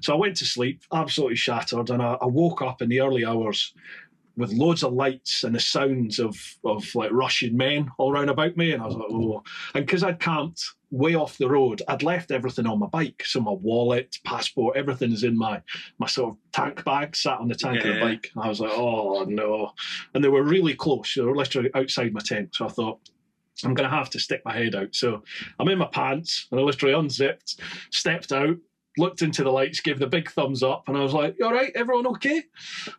So I went to sleep, absolutely shattered, and I woke up in the early hours with loads of lights and the sounds of like Russian men all round about me. And I was like, oh. And because I'd camped way off the road, I'd left everything on my bike. So my wallet, passport, everything is in my sort of tank bag, sat on the tank of the bike. And I was like, oh, no. And they were really close. They were literally outside my tent. So I thought, I'm going to have to stick my head out. So I'm in my pants, and I literally unzipped, stepped out, looked into the lights, gave the big thumbs up, and I was like, you all right, everyone okay?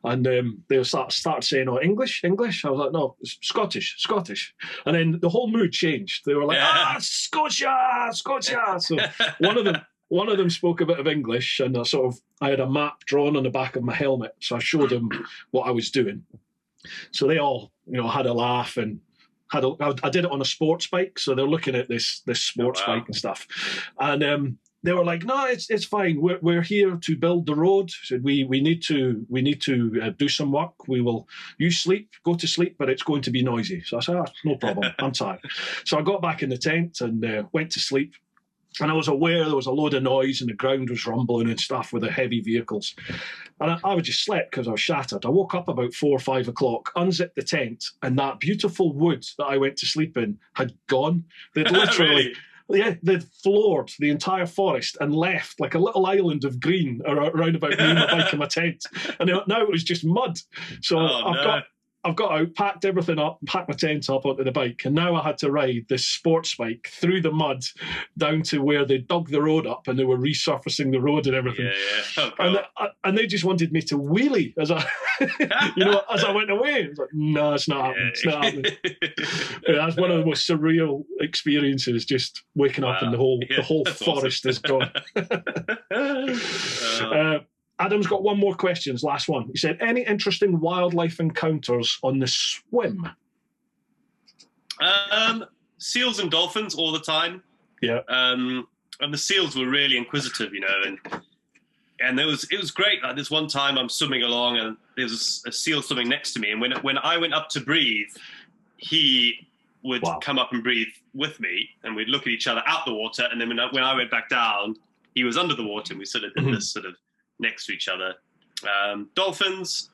And they started saying, oh, English? I was like, no, Scottish. And then the whole mood changed. They were like, Scotia. So one of them spoke a bit of English, and I had a map drawn on the back of my helmet, so I showed them what I was doing. So they all, had a laugh, and I did it on a sports bike, so they're looking at this sports bike and stuff, and they were like, "No, it's fine. We're here to build the road. So we need to do some work. You go to sleep, but it's going to be noisy." So I said, "No problem. I'm tired." So I got back in the tent and went to sleep. And I was aware there was a load of noise and the ground was rumbling and stuff with the heavy vehicles. And I was just slept because I was shattered. I woke up about 4 or 5 o'clock, unzipped the tent, and that beautiful wood that I went to sleep in had gone. They'd literally... Really? They'd floored the entire forest and left like a little island of green around about me, my bike and my tent. And now it was just mud. So I've got out, packed everything up, packed my tent up onto the bike, and now I had to ride this sports bike through the mud down to where they dug the road up and they were resurfacing the road and everything. Yeah. Oh, and they just wanted me to wheelie as I, as I went away. I was like, no, it's not happening. It's not happening. That's one of the most surreal experiences, just waking up and the whole forest is gone. Adam's got one more question, last one. He said, any interesting wildlife encounters on the swim? Seals and dolphins all the time. Yeah. And the seals were really inquisitive, and it was great. Like this one time I'm swimming along and there's a seal swimming next to me. And when I went up to breathe, he would come up and breathe with me, and we'd look at each other out the water. And then when I went back down, he was under the water, and we sort of did this sort of next to each other. Dolphins,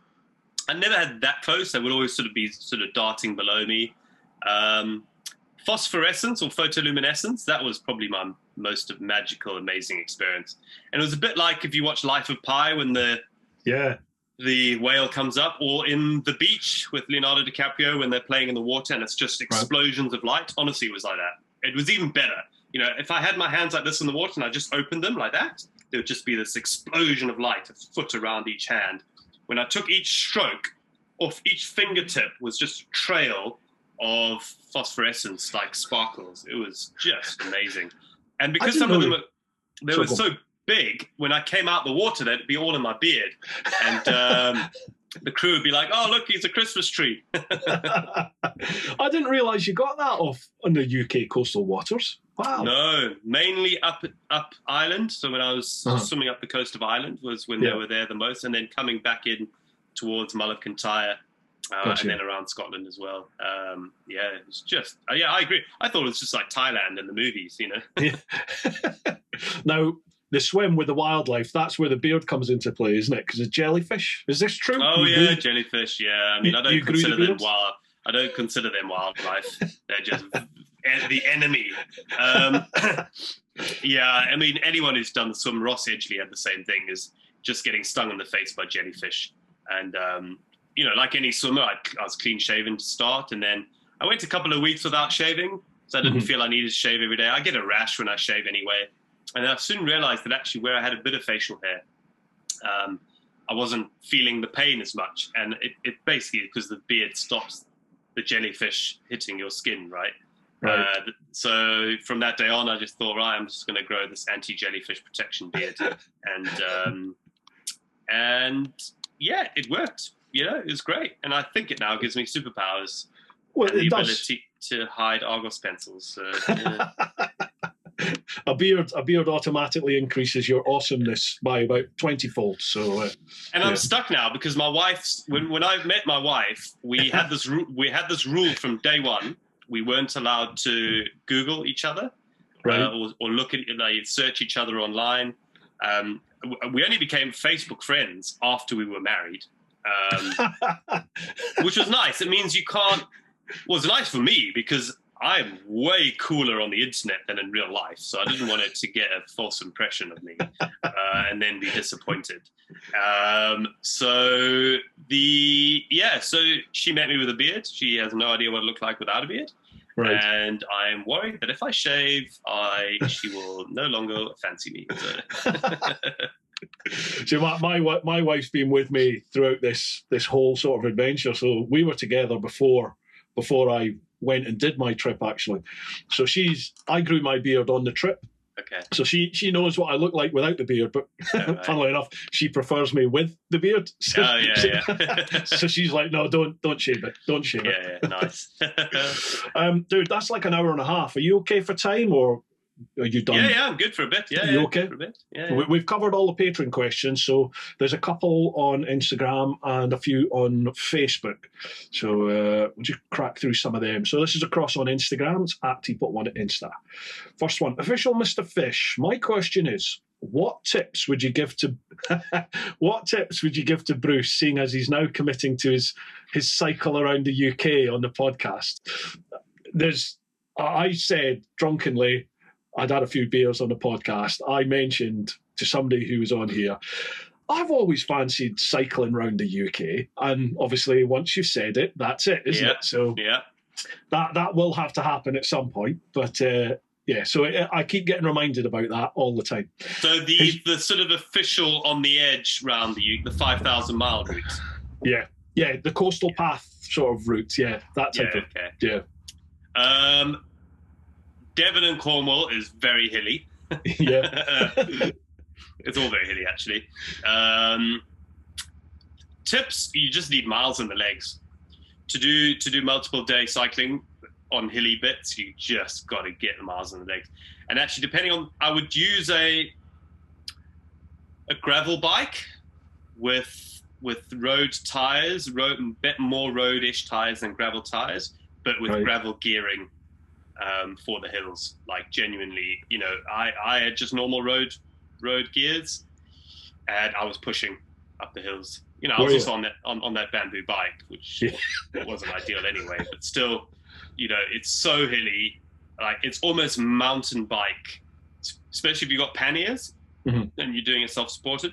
I never had that close. They would always sort of be darting below me. Phosphorescence or photoluminescence, that was probably my most magical, amazing experience. And it was a bit like if you watch Life of Pi when the whale comes up, or in The Beach with Leonardo DiCaprio when they're playing in the water and it's just explosions of light. Honestly, it was like that. It was even better. If I had my hands like this in the water and I just opened them like that, there would just be this explosion of light, a foot around each hand. When I took each stroke, off each fingertip was just a trail of phosphorescence, like sparkles. It was just amazing. And because some of them were so big, when I came out the water, they'd be all in my beard. And the crew would be like, oh, look, he's a Christmas tree. I didn't realise you got that off on the UK coastal waters. Wow. No, mainly up Ireland. So when I was swimming up the coast of Ireland was when they were there the most, and then coming back in towards Mull of Kintyre, and then around Scotland as well. It was just, I agree. I thought it was just like Thailand in the movies, Yeah. Now, the swim with the wildlife, that's where the beard comes into play, isn't it? Because of jellyfish. Is this true? Oh, jellyfish, yeah. I mean, I don't consider them wild. I don't consider them wildlife. They're just the enemy. I mean, anyone who's done the swim, Ross Edgley had the same thing, is just getting stung in the face by jellyfish. And, like any swimmer, I was clean shaven to start, and then I went a couple of weeks without shaving, so I didn't feel I needed to shave every day. I get a rash when I shave anyway. And I soon realized that actually where I had a bit of facial hair, I wasn't feeling the pain as much. And it basically, because the beard stops the jellyfish hitting your skin, right? So from that day on, I just thought, right, I'm just going to grow this anti-jellyfish protection beard. And yeah, it worked. You know, it was great. And I think it now gives me superpowers. Well, and the ability to hide Argos pencils. Yeah. A beard automatically increases your awesomeness by about 20-fold. So, and I'm stuck now because my wife's. When I met my wife, we had this rule from day one. We weren't allowed to Google each other, or look at search each other online. We only became Facebook friends after we were married, which was nice. It means you can't. Well, it's nice for me because I'm way cooler on the internet than in real life, so I didn't want it to get a false impression of me and then be disappointed. So she met me with a beard. She has no idea what it looked like without a beard. Right. And I'm worried that if I shave, she will no longer fancy me. So my wife's been with me throughout this whole sort of adventure. So we were together before I went and did my trip, actually. So I grew my beard on the trip. Okay. So she knows what I look like without the beard, but funnily enough, she prefers me with the beard. So, so she's like, no, don't shave it. Don't shave it. Yeah, nice. Dude, that's like an hour and a half. Are you okay for time, or are you done? Yeah, I'm good for a bit. Yeah, you okay? For a bit. Yeah. We've covered all the Patreon questions, so there's a couple on Instagram and a few on Facebook. So we'll just crack through some of them. So this is across on Instagram. It's at TeapotOne at Insta. First one, official Mr. Fish. My question is, what tips would you give to Bruce, seeing as he's now committing to his cycle around the UK on the podcast? I said drunkenly, I'd had a few beers on the podcast. I mentioned to somebody who was on here, I've always fancied cycling around the UK. And obviously, once you've said it, that's it, isn't it? So that will have to happen at some point. But so I keep getting reminded about that all the time. So the sort of official on the edge round the 5,000 mile route. Yeah, the coastal path sort of route. Yeah, that type of. Okay. Yeah. Devon and Cornwall is very hilly. Yeah. It's all very hilly, actually. Tips, you just need miles in the legs. To do multiple day cycling on hilly bits, you just got to get the miles in the legs. And actually, depending on, I would use a gravel bike with road tires, more road-ish tires than gravel tires, but with gravel gearing. For the hills, like genuinely, I had just normal road gears, and I was pushing up the hills. I was also on that bamboo bike, which wasn't ideal anyway. But still, it's so hilly, like it's almost mountain bike, especially if you've got panniers and you're doing it self-supported.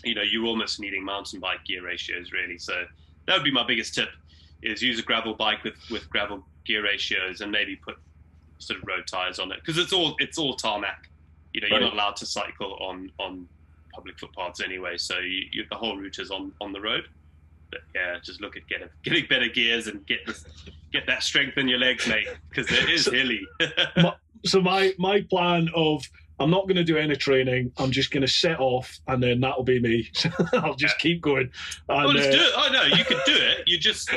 You're almost needing mountain bike gear ratios, really. So that would be my biggest tip: is use a gravel bike with gravel gear ratios, and maybe put sort of road tires on it, because it's all tarmac. You're not allowed to cycle on public footpaths anyway, so the whole route is on the road. But yeah, just look at getting better gears and get that strength in your legs, mate, because it is hilly. So my plan of, I'm not going to do any training. I'm just going to set off, and then that'll be me. I'll just keep going. And, just do it. Oh no, you could do it. You just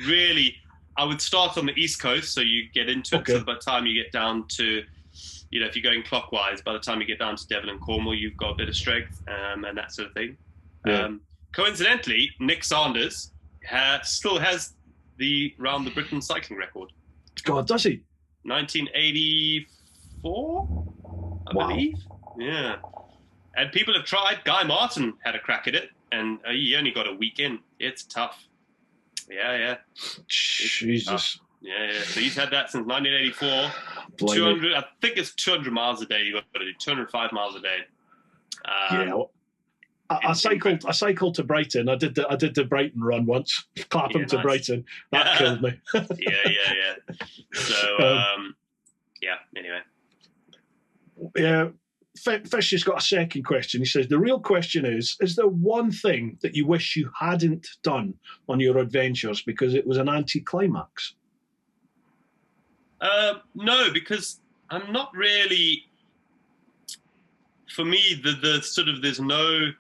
really. I would start on the East Coast, so you get into it. So by the time you get down to, if you're going clockwise, by the time you get down to Devon and Cornwall, you've got a bit of strength and that sort of thing. Yeah. Coincidentally, Nick Sanders still has the round the Britain cycling record. God, does he? 1984, I believe. Yeah. And people have tried. Guy Martin had a crack at it, and he only got a week in. It's tough. Yeah. Jesus. Yeah. So he's had that since 1984. 200. I think it's 200 miles a day. You got to do 205 miles a day. I cycled to Brighton. I did the Brighton run once. Clapham to Brighton. That killed me. yeah. So anyway. Yeah. Fish has got a second question. He says, the real question is there one thing that you wish you hadn't done on your adventures because it was an anticlimax? No, because I'm not really, for me, the sort of, there's no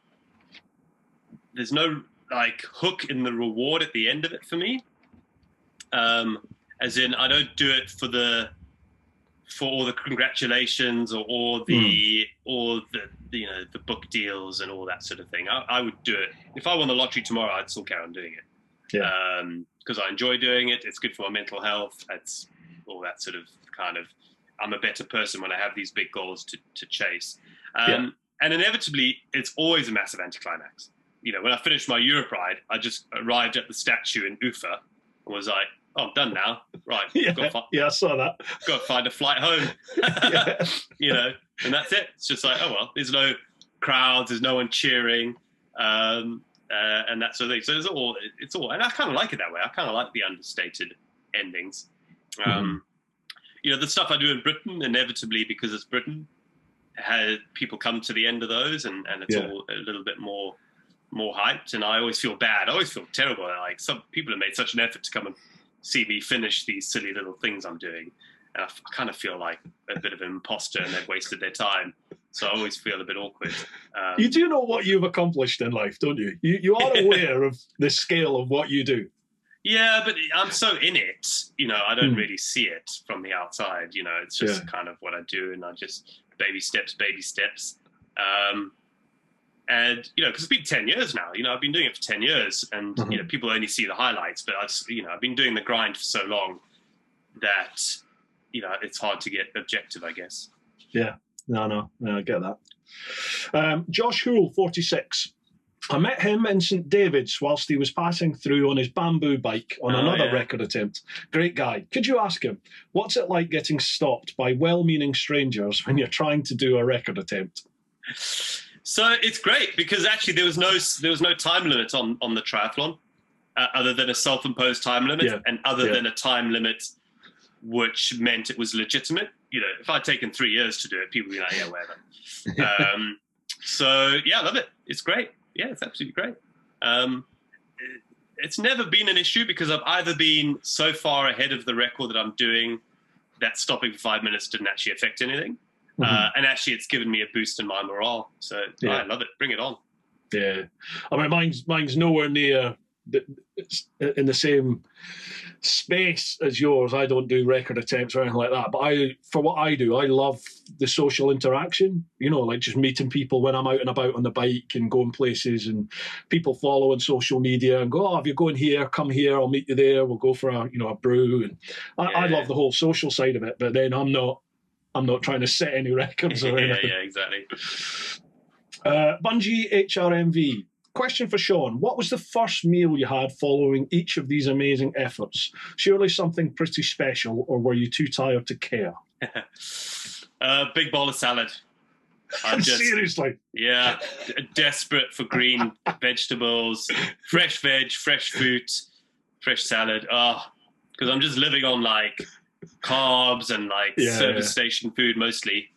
like hook in the reward at the end of it for me. As in, I don't do it for all the congratulations or the the book deals and all that sort of thing. I would do it if I won the lottery tomorrow. I'd still carry on doing it. Yeah. Because I enjoy doing it. It's good for my mental health. It's all that sort of kind of. I'm a better person when I have these big goals to chase. And inevitably, it's always a massive anticlimax. You know, when I finished my Europe ride, I just arrived at the statue in Ufa and was like, oh, I'm done now. Right. I saw that. Got to find a flight home. You know, and that's it. It's just like, oh, well, there's no crowds, there's no one cheering, and that sort of thing. So it's all, and I kind of like it that way. I kind of like the understated endings. You know, the stuff I do in Britain, inevitably, because it's Britain, people come to the end of those, and it's all a little bit more hyped, and I always feel bad. I always feel terrible. Like, some people have made such an effort to come and see me finish these silly little things I'm doing, and I kind of feel like a bit of an imposter, and they've wasted their time. So I always feel a bit awkward. You do know what you've accomplished in life, don't you? You are aware of the scale of what you do. Yeah, but I'm so in it, you know, I don't really see it from the outside. You know, it's just kind of what I do, and I just baby steps. And, you know, because it's been 10 years now, you know, I've been doing it for 10 years, and, you know, people only see the highlights, but I've been doing the grind for so long that, you know, it's hard to get objective, I guess. Yeah, no, I get that. Josh Hoole, 46. I met him in St David's whilst he was passing through on his bamboo bike on another record attempt. Great guy. Could you ask him, what's it like getting stopped by well-meaning strangers when you're trying to do a record attempt? So it's great because actually there was no time limit on the triathlon, other than a self-imposed time limit, and other than a time limit which meant it was legitimate. You know, if I'd taken 3 years to do it, people would be like, yeah, whatever. So yeah, I love it. It's great. Yeah, it's absolutely great. It's never been an issue because I've either been so far ahead of the record that I'm doing that stopping for 5 minutes didn't actually affect anything. And actually, it's given me a boost in my morale. So I love it. Bring it on. Yeah. I mean, mine's nowhere near in the same space as yours. I don't do record attempts or anything like that. But for what I do, I love the social interaction. You know, like just meeting people when I'm out and about on the bike and going places, and people follow on social media and go, oh, if you're going here, come here, I'll meet you there. We'll go for a brew. And I love the whole social side of it. But then I'm not trying to set any records or anything. Yeah, exactly. Bungie HRMV. Question for Sean. What was the first meal you had following each of these amazing efforts? Surely something pretty special, or were you too tired to care? Big bowl of salad. Seriously? Yeah. Desperate for green vegetables, fresh veg, fresh fruit, fresh salad. Because I'm just living on like carbs and like service station food mostly.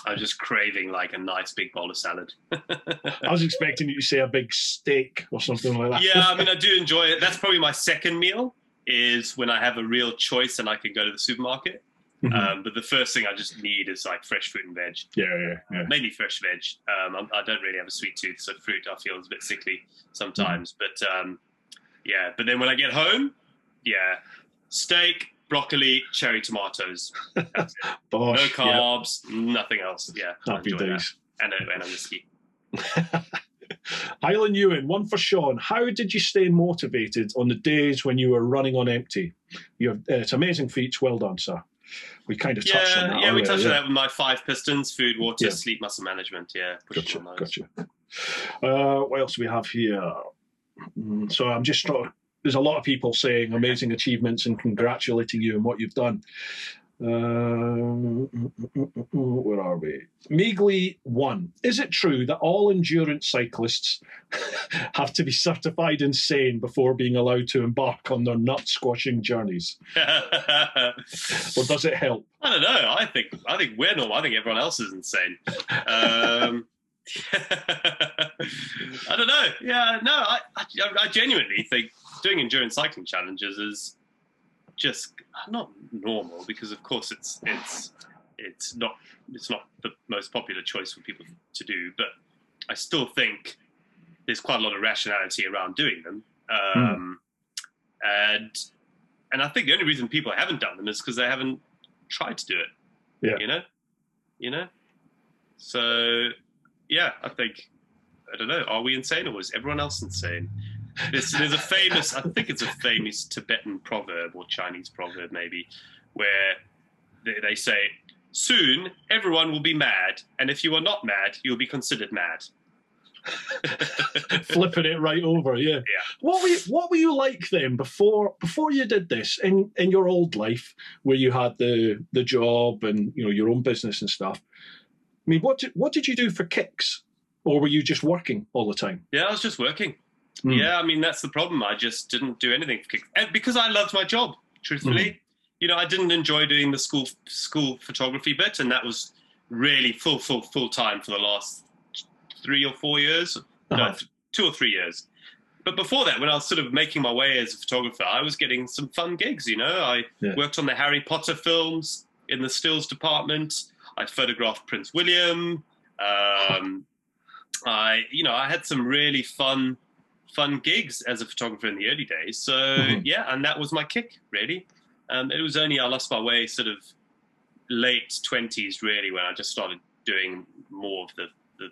I'm just craving like a nice big bowl of salad. I was expecting you to say a big steak or something like that. Yeah, I mean, I do enjoy it. That's probably my second meal, is when I have a real choice and I can go to the supermarket. But the first thing I just need is like fresh fruit and veg. Yeah. Mainly fresh veg. I don't really have a sweet tooth, so fruit I feel is a bit sickly sometimes. But but then when I get home, steak, broccoli, cherry tomatoes. That's it. No carbs, nothing else. Yeah, happy days. And a whiskey. Highland Ewan, one for Sean. How did you stay motivated on the days when you were running on empty? It's amazing feats. Well done, sir. We kind of touched on that. Yeah, we touched on that with my 5 pistons: food, water, sleep, muscle management. Yeah, gotcha. What else do we have here? So I'm just there's a lot of people saying amazing achievements and congratulating you on what you've done. Where are we? Meagley 1. Is it true that all endurance cyclists have to be certified insane before being allowed to embark on their nut squashing journeys? Or does it help? I don't know. I think we're normal. I think everyone else is insane. I don't know. Yeah, no. I genuinely think doing endurance cycling challenges is just not normal, because of course it's not the most popular choice for people to do, but I still think there's quite a lot of rationality around doing them. And I think the only reason people haven't done them is because they haven't tried to do it. Yeah. You know. So yeah, I don't know. Are we insane, or is everyone else insane? There's a famous, I think it's a famous Tibetan proverb or Chinese proverb maybe, where they say, soon everyone will be mad, and if you are not mad, you'll be considered mad. Flipping it right over, yeah. What were you like then before you did this in your old life, where you had the job and your own business and stuff? I mean, what did you do for kicks, or were you just working all the time? Yeah, I was just working. Yeah, I mean, that's the problem. I just didn't do anything for kicks, and because I loved my job, truthfully. I didn't enjoy doing the school photography bit, and that was really full time for the last 3 or 4 years, no, 2 or 3 years. But before that, when I was sort of making my way as a photographer, I was getting some fun gigs. I worked on the Harry Potter films in the stills department. I photographed Prince William. I had some really fun gigs as a photographer in the early days. So yeah, and that was my kick, really. It was only I lost my way sort of late 20s, really, when I just started doing more of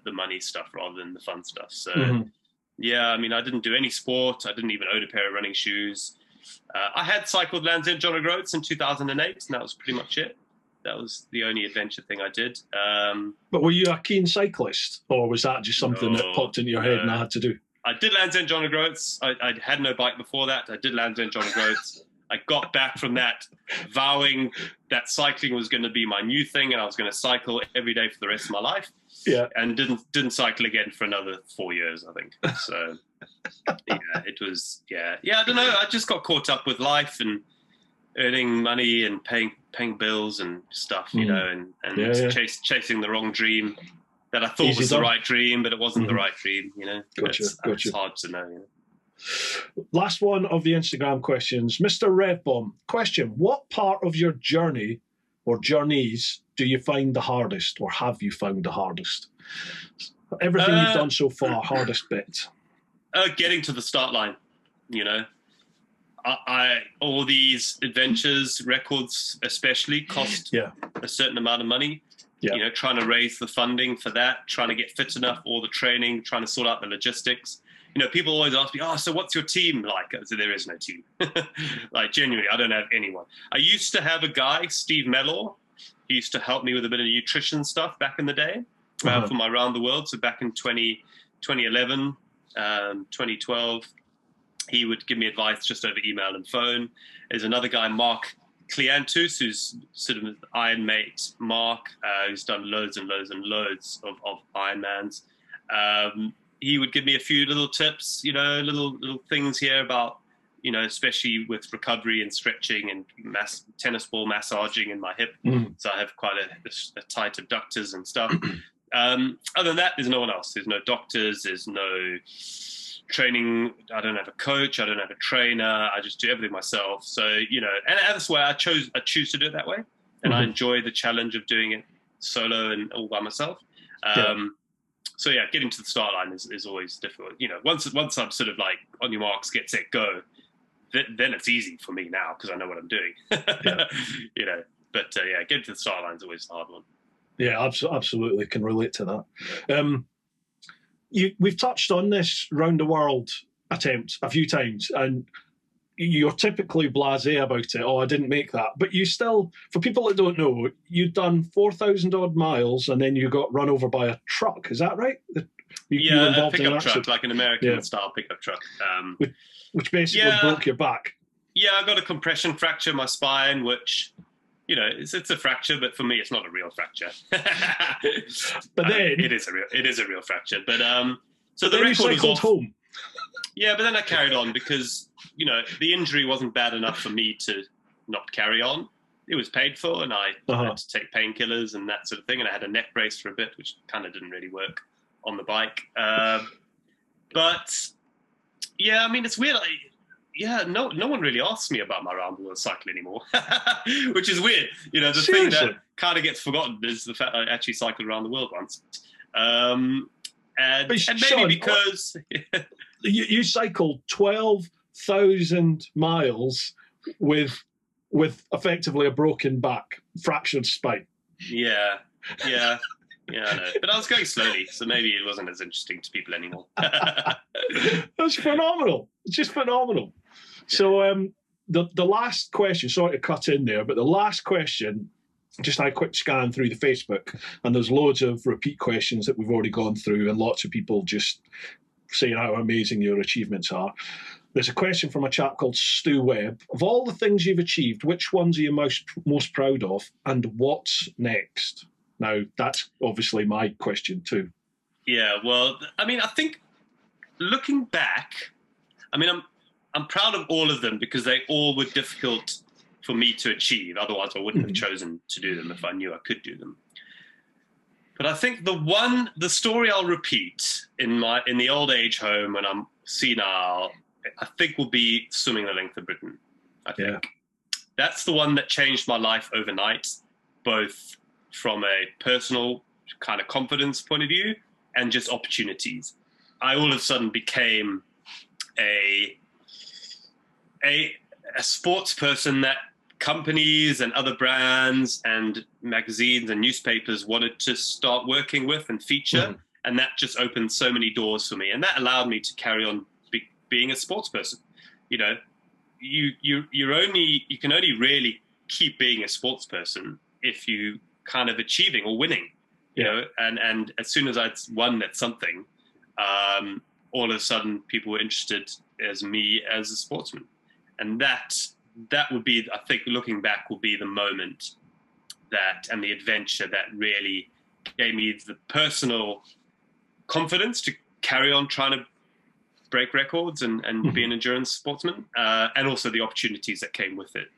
the money stuff rather than the fun stuff. So yeah, I mean, I didn't do any sport. I didn't even own a pair of running shoes. I had cycled Land's End John O'Groats in 2008, and that was pretty much it. That was the only adventure thing I did. But were you a keen cyclist, or was that just something that popped into your head and I had to do? I did Land's End John O'Groats. I had no bike before that. I did Land's End John O'Groats. I got back from that vowing that cycling was going to be my new thing, and I was going to cycle every day for the rest of my life. Yeah, and didn't cycle again for another 4 years, I think. So yeah, it was I don't know. I just got caught up with life and earning money and paying bills and stuff, and chasing the wrong dream that I thought was the right dream, but it wasn't the right dream. Gotcha. It's hard to know. Last one of the Instagram questions. Mr. Revbomb, question: what part of your journey or journeys do you find the hardest, or have you found the hardest? Everything you've done so far, hardest bit? Getting to the start line, all these adventures, records especially, cost a certain amount of money. Yeah. Trying to raise the funding for that, trying to get fit enough, all the training, trying to sort out the logistics. People always ask me, so what's your team like? So there is no team. Like, genuinely, I don't have anyone. I used to have a guy, Steve Mellor. He used to help me with a bit of nutrition stuff back in the day for my Round the World. So back in 2011, 2012, he would give me advice just over email and phone. There's another guy, Mark Cleantus, who's sort of an Iron Mate Mark, who's done loads and loads and loads of Ironmans. He would give me a few little tips, little things here about, especially with recovery and stretching and tennis ball massaging in my hip. So I have quite a tight abductors and stuff. Other than that, there's no one else. There's no doctors. There's no training. I don't have a coach. I don't have a trainer. I just do everything myself. So, and that's why I choose to do it that way. And I enjoy the challenge of doing it solo and all by myself. So yeah, getting to the start line is always difficult. Once I'm sort of like on your marks, get set, go, then it's easy for me now because I know what I'm doing. But getting to the start line is always a hard one. Yeah, absolutely can relate to that. We've touched on this round the world attempt a few times, and you're typically blasé about it. Oh, I didn't make that. But you still, for people that don't know, you'd done 4,000 odd miles and then you got run over by a truck. Is that right? You were involved a pickup truck, like an American-style pickup truck. Which basically broke your back. Yeah, I got a compression fracture in my spine, which it's a fracture, but for me, it's not a real fracture. But then it is a real fracture. But so the record was off. Home. Yeah, but then I carried on because the injury wasn't bad enough for me to not carry on. It was paid for, and I had to take painkillers and that sort of thing. And I had a neck brace for a bit, which kind of didn't really work on the bike. But yeah, I mean, it's weird. No one really asks me about my round the world cycle anymore, which is weird. The Seriously? thing that kind of gets forgotten is the fact that I actually cycled around the world once. And maybe Sean, because you cycled 12,000 miles with effectively a broken back, fractured spine. Yeah, I know. But I was going slowly, so maybe it wasn't as interesting to people anymore. That's phenomenal. It's just phenomenal. Yeah. So the last question, sorry to cut in there, but the last question, just had a quick scan through the Facebook, and there's loads of repeat questions that we've already gone through, and lots of people just saying how amazing your achievements are. There's a question from a chap called Stu Webb. Of all the things you've achieved, which ones are you most proud of, and what's next? Now, that's obviously my question too. Yeah, well, I mean, I think looking back, I mean, I'm proud of all of them because they all were difficult for me to achieve. Otherwise, I wouldn't have chosen to do them if I knew I could do them. But I think the story I'll repeat in the old age home when I'm senile, I think will be swimming the length of Britain. I think that's the one that changed my life overnight, both from a personal kind of confidence point of view and just opportunities. I all of a sudden became a sports person that companies and other brands and magazines and newspapers wanted to start working with and feature. And that just opened so many doors for me. And that allowed me to carry on being a sports person. You can only really keep being a sports person if you kind of achieving or winning, you know, and as soon as I'd won at something, all of a sudden people were interested as me as a sportsman. And that would be, I think, looking back, will be the moment and the adventure that really gave me the personal confidence to carry on trying to break records and be an endurance sportsman, and also the opportunities that came with it,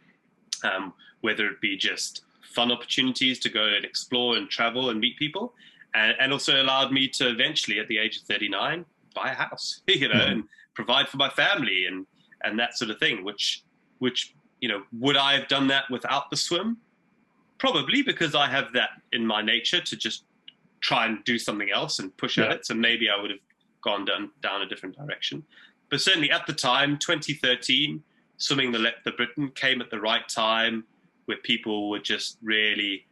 whether it be just fun opportunities to go and explore and travel and meet people, and also allowed me to eventually, at the age of 39, buy a house, and provide for my family and that sort of thing, which, would I have done that without the swim? Probably, because I have that in my nature to just try and do something else and push at it. So maybe I would have gone down a different direction. But certainly at the time, 2013, swimming the length of Britain came at the right time, where people were just really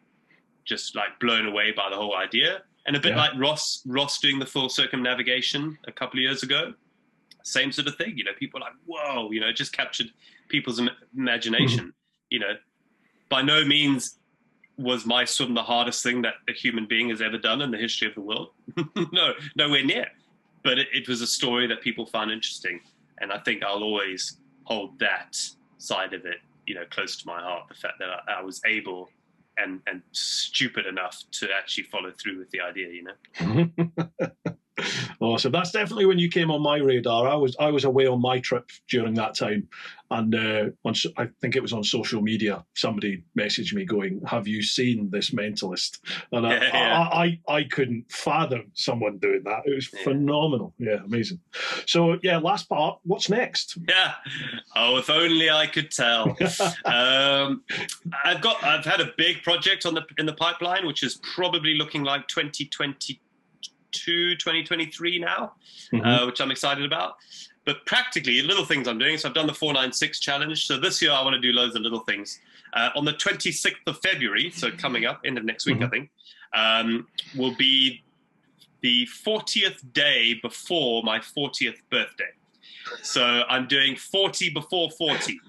just like blown away by the whole idea. And a bit like Ross doing the full circumnavigation a couple of years ago, same sort of thing. People are like, whoa, it just captured people's imagination. By no means was my swim the hardest thing that a human being has ever done in the history of the world. No, nowhere near. But it was a story that people found interesting. And I think I'll always hold that side of it, close to my heart. The fact that I was able and stupid enough to actually follow through with the idea, Awesome. That's definitely when you came on my radar. I was away on my trip during that time, and I think it was on social media, somebody messaged me going, "Have you seen this mentalist?" And I couldn't fathom someone doing that. It was phenomenal. Yeah, amazing. So last part. What's next? Yeah. Oh, if only I could tell. I've had a big project in the pipeline, which is probably looking like 2023 now, which I'm excited about. But practically, little things I'm doing. So I've done the 496 challenge. So this year I want to do loads of little things. On the 26th of February, so coming up, end of next week, I think, will be the 40th day before my 40th birthday. So I'm doing 40 before 40.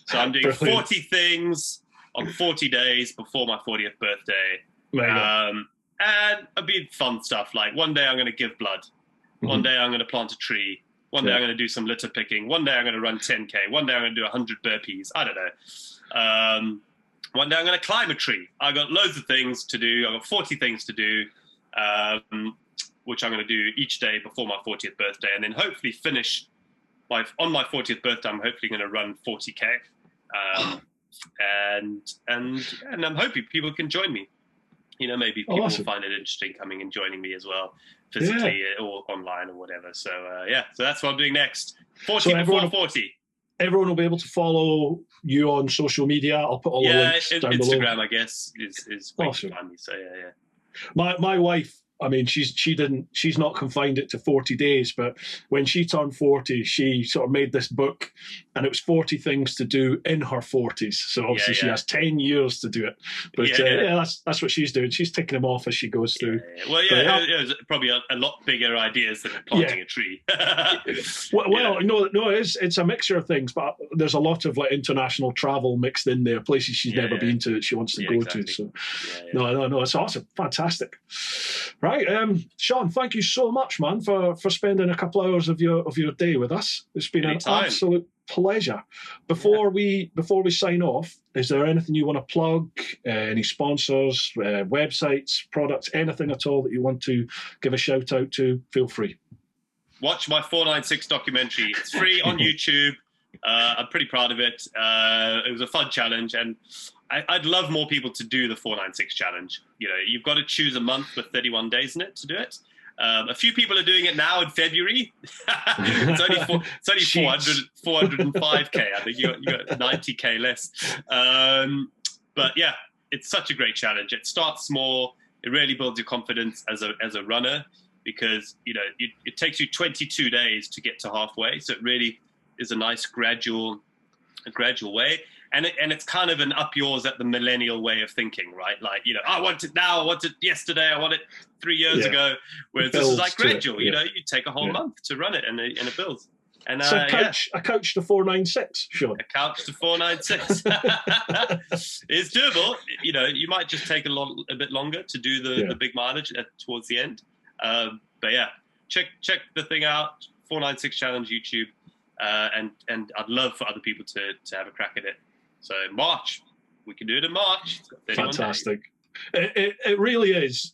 So I'm doing 40 things on 40 days before my 40th birthday. And a bit fun stuff, like one day I'm going to give blood. One day I'm going to plant a tree. One day I'm going to do some litter picking. One day I'm going to run 10K. One day I'm going to do 100 burpees. I don't know. one day I'm going to climb a tree. I've got loads of things to do. I've got 40 things to do, which I'm going to do each day before my 40th birthday, and then hopefully finish on my 40th birthday. I'm hopefully going to run 40K, and I'm hoping people can join me. Maybe people will find it interesting coming and joining me as well, physically or online or whatever. So so that's what I'm doing next. 40 before 40. Everyone will be able to follow you on social media. I'll put all the links down below. Instagram, I guess, is where you can find me. So yeah. My wife, I mean, she's not confined it to 40 days, but when she turned 40, she sort of made this book, and it was 40 things to do in her 40s. So obviously she has 10 years to do it. But that's what she's doing. She's ticking them off as she goes through. Well, it's probably a lot bigger ideas than planting a tree. No, it's a mixture of things, but there's a lot of like international travel mixed in there, places she's never been to that she wants to go to. So no, it's awesome, fantastic. Right, Sean, thank you so much, man, for spending a couple hours of your day with us. It's been an absolute pleasure. Before we sign off, is there anything you want to plug? Any sponsors, websites, products, anything at all that you want to give a shout out to? Feel free. Watch my 496 documentary. It's free on YouTube. I'm pretty proud of it. It was a fun challenge, and I'd love more people to do the 496 challenge. You've got to choose a month with 31 days in it to do it. A few people are doing it now in February. It's only 405K. I think you got 90K less. But yeah, it's such a great challenge. It starts small. It really builds your confidence as a runner, because it takes you 22 days to get to halfway. So it really is a nice gradual way. And it's kind of an up yours at the millennial way of thinking, right? Like, I want it now, I want it yesterday, I want it 3 years ago. Whereas this is like gradual, you take a whole month to run it, and it builds. And so a couch to 496, Sean. A couch to 496. It's doable. You might just take a bit longer to do the big mileage towards the end. But yeah, check the thing out, 496 Challenge YouTube. And I'd love for other people to have a crack at it. So March, we can do it in March. Fantastic. It really is.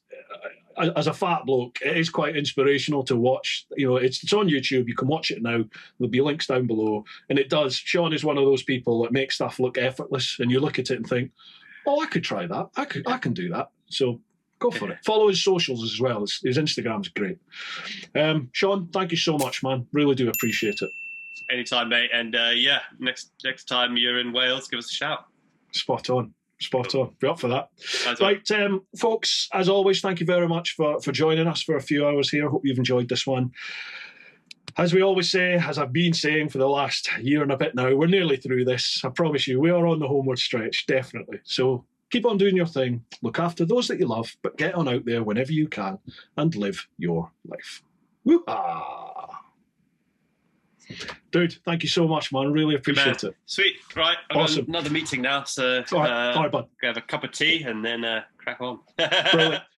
As a fat bloke, it is quite inspirational to watch. It's on YouTube. You can watch it now. There'll be links down below. And it does. Sean is one of those people that makes stuff look effortless, and you look at it and think, "Oh, I could try that. I can do that." So go for it. Follow his socials as well. His Instagram's great. Sean, thank you so much, man. Really do appreciate it. Anytime, mate. And next time you're in Wales, give us a shout. Spot on. Be up for that. Right, folks, as always, thank you very much for joining us for a few hours here. Hope you've enjoyed this one. As we always say, as I've been saying for the last year and a bit now, we're nearly through this. I promise you, we are on the homeward stretch, definitely. So keep on doing your thing. Look after those that you love, but get on out there whenever you can and live your life. Woo-ah! Dude, thank you so much, man. Really appreciate it. Sweet. Right, I've got another meeting now, so all right, bud. Grab a cup of tea and then crack on. Brilliant.